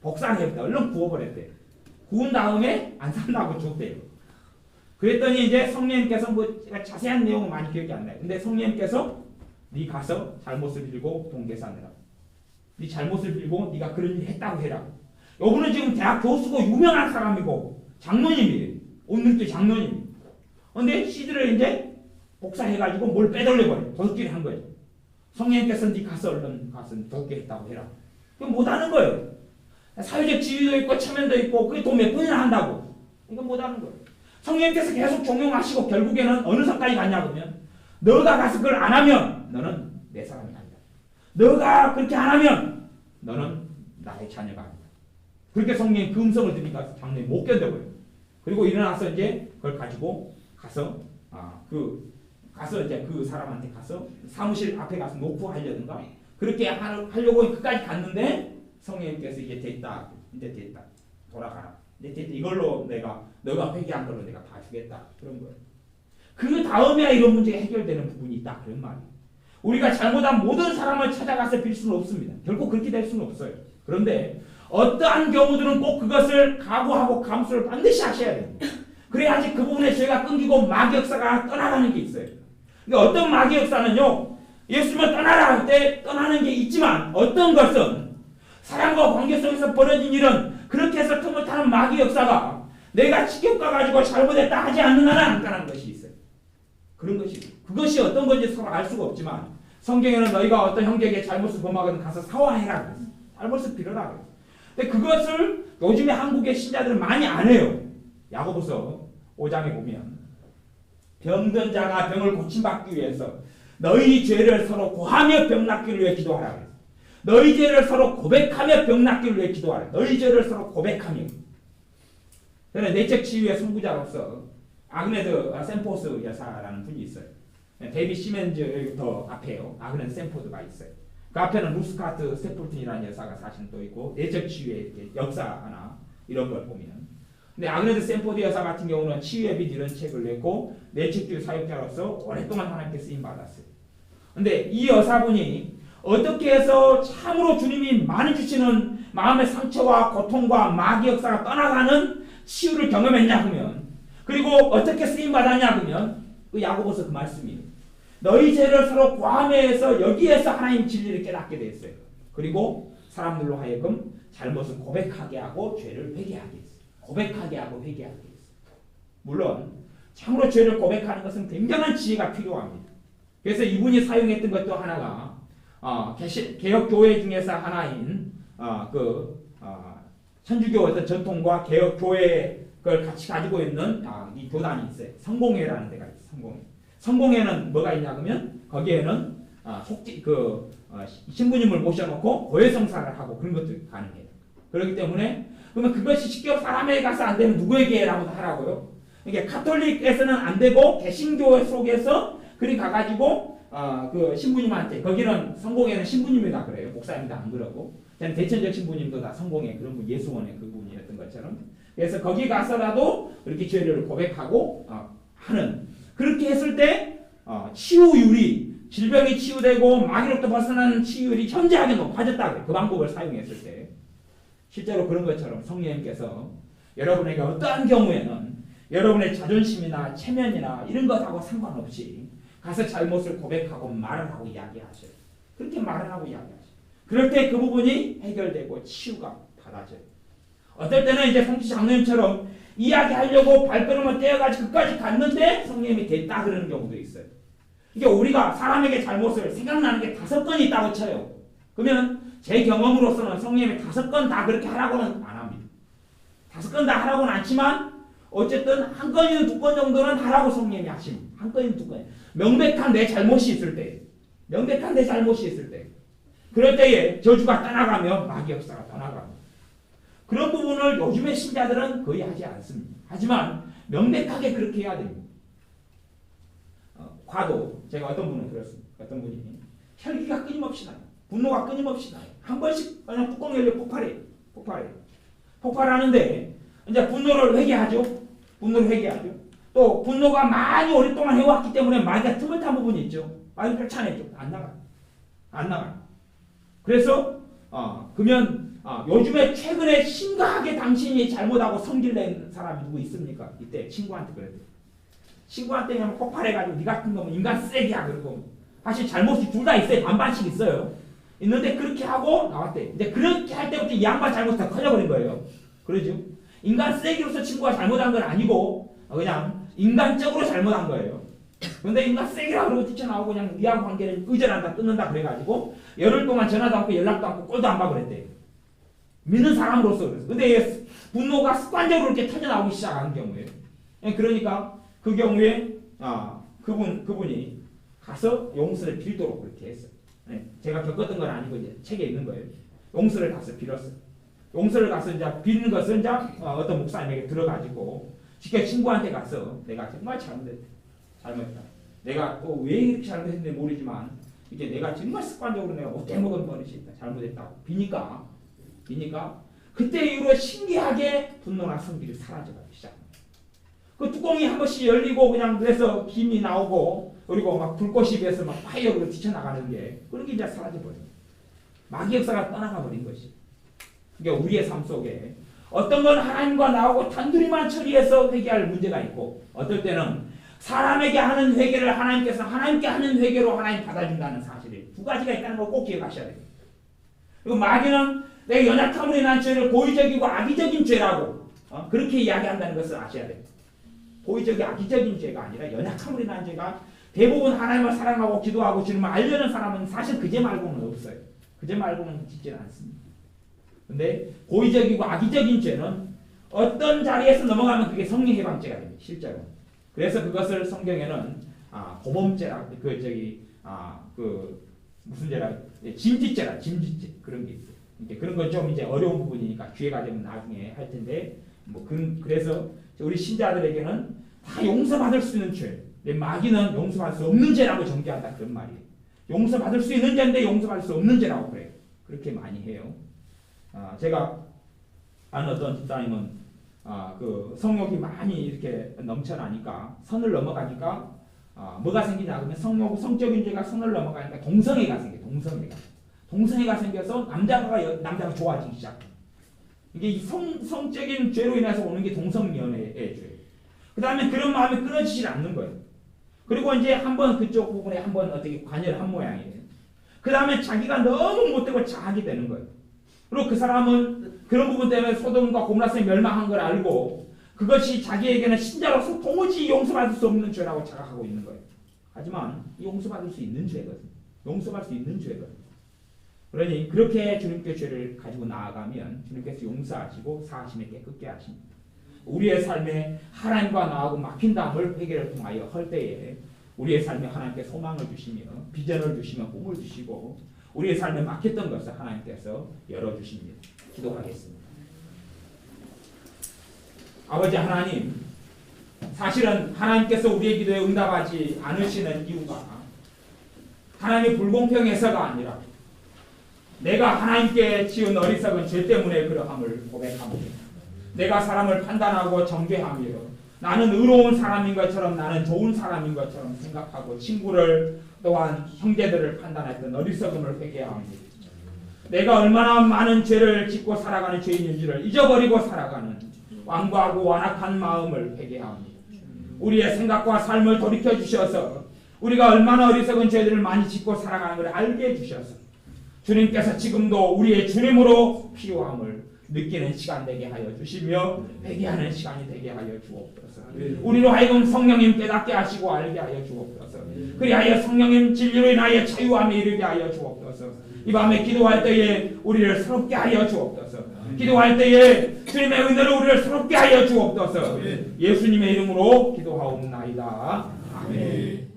복사를 했대. 얼른 구워버렸대요. 구운 다음에 안 산다고 줬대요. 그랬더니 이제 성령님께서 뭐 자세한 내용은 많이 기억이 안 나요. 근데 성령님께서 네 가서 잘못을 빌고 돈 계산해라. 네 잘못을 빌고 네가 그런 일 했다고 해라. 요분은 지금 대학 교수고 유명한 사람이고 장로님이에요. 오늘도 장로님. 근데 CD를 이제 복사해가지고 뭘 빼돌려버려. 도둑질을 한 거예요. 성령님께서 네 가서 얼른 가서 도둑질 했다고 해라. 그건 못하는 거예요. 사회적 지위도 있고 체면도 있고 그게 돈 몇 번이나 한다고. 이건 못하는 거예요. 성령님께서 계속 종용하시고 결국에는 어느 선까지 갔냐 그러면 너가 가서 그걸 안 하면 너는 내 사람이 아니다. 너가 그렇게 안 하면 너는 나의 자녀가 아니다. 그렇게 성령님 그 음성을 들으니까 장로님 못 견뎌버려요. 그리고 일어나서 이제 그걸 가지고 가서 가서 이제 그 사람한테 가서 사무실 앞에 가서 놓고 하려든가 그렇게 하려고 끝까지 갔는데 성령님께서 이제 됐다. 이제 됐다. 돌아가라. 이제 됐다. 이걸로 너가 회개한 걸로 내가 봐주겠다. 그런 거예요. 그 다음에야 이런 문제가 해결되는 부분이 있다. 그런 말이에요. 우리가 잘못한 모든 사람을 찾아가서 빌 수는 없습니다. 결코 그렇게 될 수는 없어요. 그런데 어떠한 경우들은 꼭 그것을 각오하고 감수를 반드시 하셔야 됩니다. 그래야지 그 부분에 죄가 끊기고 마귀 역사가 떠나가는 게 있어요. 그러니까 어떤 마귀 역사는요. 예수님을 떠나라 할 때 떠나는 게 있지만 어떤 것은 사람과 관계 속에서 벌어진 일은 그렇게 해서 틈을 타는 마귀 역사가 내가 지켜가가지고 잘못했다 하지 않는 한은 안 떠나는 것이 있어요. 그런 것이 그것이 어떤 건지 서로 알 수가 없지만 성경에는 너희가 어떤 형제에게 잘못을 범하거든 가서 사과해라 그랬어요. 잘못을 빌어라 그랬어요. 근데 그것을 요즘에 한국의 신자들은 많이 안 해요. 야고보서 5장에 보면 병든 자가 병을 고침받기 위해서 너희 죄를 서로 고하며 병 낫기를 위해 기도하라 그랬어요. 너희 죄를 서로 고백하며 병 낫기를 위해 기도하라. 너희 죄를 서로 고백하며. 저는 내적 치유의 선구자로서 아그네드 샌포스 여사라는 분이 있어요. 데이비 시멘즈 더 앞에요. 아그네드 샌포드가 있어요. 그 앞에는 루스카트 스태플튼이라는 여사가 사실 또 있고 내적 치유의 역사나 이런 걸 보면 근데 아그네드 샌포드 여사 같은 경우는 치유의 빛 이런 책을 냈고 내적주의 사역자로서 오랫동안 하나님께 쓰임 받았어요. 근데 이 여사분이 어떻게 해서 참으로 주님이 많이 주시는 마음의 상처와 고통과 마귀 역사가 떠나가는 치유를 경험했냐 하면 그리고 어떻게 쓰임 받았냐 하면 그 야고보서 그 말씀이에요. 너희 죄를 서로 고하면서 여기에서 하나님 진리를 깨닫게 됐어요. 그리고 사람들로 하여금 잘못을 고백하게 하고 죄를 회개하게 했어요. 고백하게 하고 회개하게 했어요. 물론 참으로 죄를 고백하는 것은 굉장한 지혜가 필요합니다. 그래서 이분이 사용했던 것도 하나가 개혁교회 중에서 하나인 천주교 어떤 전통과 개혁교회 걸 같이 가지고 있는 이 교단이 있어요. 성공회라는 데가 있어요. 성공회. 성공회는 뭐가 있냐 그러면 거기에는 신부님을 모셔놓고 고해성사를 하고 그런 것들이 가능해요. 그렇기 때문에 그러면 그것이 직접 사람에게 가서 안 되면 누구에게 하라고요? 이게 카톨릭에서는 안 되고 개신교 속에서 그리 가가지고 그 신부님한테 거기는 성공회는 신부님이다 그래요. 목사님도 안 그러고 대천적 신부님도 다 성공회 그런 분 예수원의 그분이었던 것처럼 그래서 거기 가서라도 그렇게 죄를 고백하고 하는 그렇게 했을 때 치유율이 질병이 치유되고 마귀로부터 벗어나는 치유율이 현저하게 높아졌다 그래요. 그 방법을 사용했을 때 실제로 그런 것처럼 성령님께서 여러분에게 어떠한 경우에는 여러분의 자존심이나 체면이나 이런 것하고 상관없이 가서 잘못을 고백하고 말을 하고 이야기하셔요. 그렇게 말을 하고 이야기하셔요. 그럴 때 그 부분이 해결되고 치유가 받아져요. 어떨 때는 이제 성지 장로님처럼 이야기하려고 발걸음을 떼어가지고 끝까지 갔는데 성령님이 됐다 그러는 경우도 있어요. 이게 우리가 사람에게 잘못을 생각나는 게 5건 있다고 쳐요. 그러면 제 경험으로서는 성령님이 5건 다 그렇게 하라고는 안 합니다. 5건 다 하라고는 않지만 어쨌든 한 건이든 2건 정도는 하라고 성령님이 하십니다. 한 건이든 2건. 명백한 내 잘못이 있을 때 명백한 내 잘못이 있을 때, 그럴 때에 저주가 떠나가며 마귀 역사가 떠나가며, 그런 부분을 요즘의 신자들은 거의 하지 않습니다. 하지만 명백하게 그렇게 해야 됩니다. 과도 제가 어떤 분을 들었습니다. 어떤 분이 혈기가 끊임없이 나요. 분노가 끊임없이 나요. 한 번씩 그냥 뚜껑 열려 폭발해요. 폭발하는데 이제 분노를 회개하죠. 또 분노가 많이 오랫동안 해왔기 때문에 마귀가 틈을 탄 부분이 있죠. 마귀를 쫓아내죠. 안 나가요. 그래서 그러면 요즘에 최근에 심각하게 당신이 잘못하고 성질낸 사람이 누구 있습니까? 이때 친구한테 그랬대요. 친구한테 그냥 폭발해가지고 니 같은 놈은 인간 쓰레기야 그러고 사실 잘못이 둘 다 있어요. 반반씩 있어요. 있는데 그렇게 하고 나왔대. 이제 그렇게 할 때부터 이 양반 잘못이 더 커져버린 거예요. 그러죠? 인간 쓰레기로서 친구가 잘못한 건 아니고 그냥 인간적으로 잘못한 거예요. 근데 인간 쓰레기라 그러고 뛰쳐나오고 그냥 니하고 관계를 의절한다 끊는다 그래가지고 열흘 동안 전화도 않고 연락도 않고 꼴도 안 받고 그랬대. 믿는 사람으로서 그랬어. 근데 분노가 습관적으로 이렇게 터져나오기 시작하는 경우에 그러니까 그 경우에 그분이 가서 용서를 빌도록 그렇게 했어요. 제가 겪었던 건 아니고 이제 책에 있는 거예요. 용서를 가서 빌었어요. 용서를 가서 이제 빌는 것은 이제 어떤 목사님에게 들어가지고 직접 친구한테 가서 내가 정말 잘못했다. 내가 또 왜 이렇게 잘못했는지 모르지만 이게 내가 정말 습관적으로 내가 못해 먹은 버릇이 있다. 잘못했다고 비니까 그때 이후로 신기하게 분노나 성질이 사라져가기 시작합니다. 그 뚜껑이 한 번씩 열리고 그냥 그래서 김이 나오고 그리고 막 불꽃이 비해서 막 파이어로 튀쳐나가는 게 그런 게 이제 사라져버려요. 마귀 역사가 떠나가 버린 것이. 그러니까 우리의 삶 속에 어떤 건 하나님과 나하고 단둘이만 처리해서 회개할 문제가 있고 어떨 때는 사람에게 하는 회개를 하나님께서 하나님께 하는 회개로 하나님 받아준다는 사실이 두 가지가 있다는 걸 꼭 기억하셔야 돼요. 그리고 마귀는 내 연약함으로 인한 죄를 고의적이고 악의적인 죄라고 그렇게 이야기한다는 것을 아셔야 돼요. 고의적이 악의적인 죄가 아니라 연약함으로 인한 죄가 대부분 하나님을 사랑하고 기도하고 주님을 알려는 사람은 사실 그 죄 말고는 없어요. 그 죄 말고는 짓지는 않습니다. 근데 고의적이고 악의적인 죄는 어떤 자리에서 넘어가면 그게 성령해방죄가 됩니다. 실제로. 그래서 그것을 성경에는 고범죄라 무슨 죄라 짐짓죄 그런 게 있어요. 그런 건 좀 이제 어려운 부분이니까 기회가 되면 나중에 할 텐데 그래서 우리 신자들에게는 다 용서받을 수 있는 죄. 마귀는 용서받을 수 없는 죄라고 정죄한다 그런 말이에요. 용서받을 수 있는 죄인데 용서받을 수 없는 죄라고 그래요. 그렇게 많이 해요. 제가 아는 어떤 집사님은 그 성욕이 많이 이렇게 넘쳐나니까 선을 넘어가니까 뭐가 생기냐 그러면 성적인 죄가 선을 넘어가니까 동성애가 생겨요. 동성애가 생겨서 남자가 좋아지기 시작해요. 이게 성적인 죄로 인해서 오는 게 동성연애의 죄예요. 그 다음에 그런 마음이 끊어지질 않는 거예요. 그리고 이제 한번 그쪽 부분에 한번 어떻게 관여를 한 모양이에요. 그 다음에 자기가 너무 못되고 자학이 되는 거예요. 그리고 그 사람은 그런 부분 때문에 소돔과 고모라성이 멸망한 걸 알고 그것이 자기에게는 신자로서 도무지 용서받을 수 없는 죄라고 자각하고 있는 거예요. 하지만 용서받을 수 있는 죄거든요. 그러니 그렇게 주님께 죄를 가지고 나아가면 주님께서 용서하시고 사하심에 깨끗게 하십니다. 우리의 삶에 하나님과 나하고 막힌 담을 회개를 통하여 할 때에 우리의 삶에 하나님께 소망을 주시며 비전을 주시며 꿈을 주시고 우리의 삶에 막혔던 것을 하나님께서 열어주십니다. 기도하겠습니다. 아버지 하나님, 사실은 하나님께서 우리의 기도에 응답하지 않으시는 이유가 하나님의 불공평해서가 아니라 내가 하나님께 지은 어리석은 죄 때문에 그러함을 고백합니다. 내가 사람을 판단하고 정죄하며 나는 의로운 사람인 것처럼 나는 좋은 사람인 것처럼 생각하고 친구를 또한 형제들을 판단했던 어리석음을 회개합니다. 내가 얼마나 많은 죄를 짓고 살아가는 죄인인지를 잊어버리고 살아가는 완고하고 완악한 마음을 회개합니다. 우리의 생각과 삶을 돌이켜 주셔서 우리가 얼마나 어리석은 죄들을 많이 짓고 살아가는 것을 알게 해주셔서 주님께서 지금도 우리의 주님으로 필요함을 느끼는 시간 되게 하여 주시며 회개하는 시간이 되게 하여 주옵소서. 우리로 하여금 성령님 깨닫게 하시고 알게 하여 주옵소서. 그리하여 성령님 진리로 인하여 자유함에 이르게 하여 주옵소서. 이 밤에 기도할 때에 우리를 새롭게 하여 주옵소서. 기도할 때에 주님의 은혜로 우리를 새롭게 하여 주옵소서. 예수님의 이름으로 기도하옵나이다. 아멘.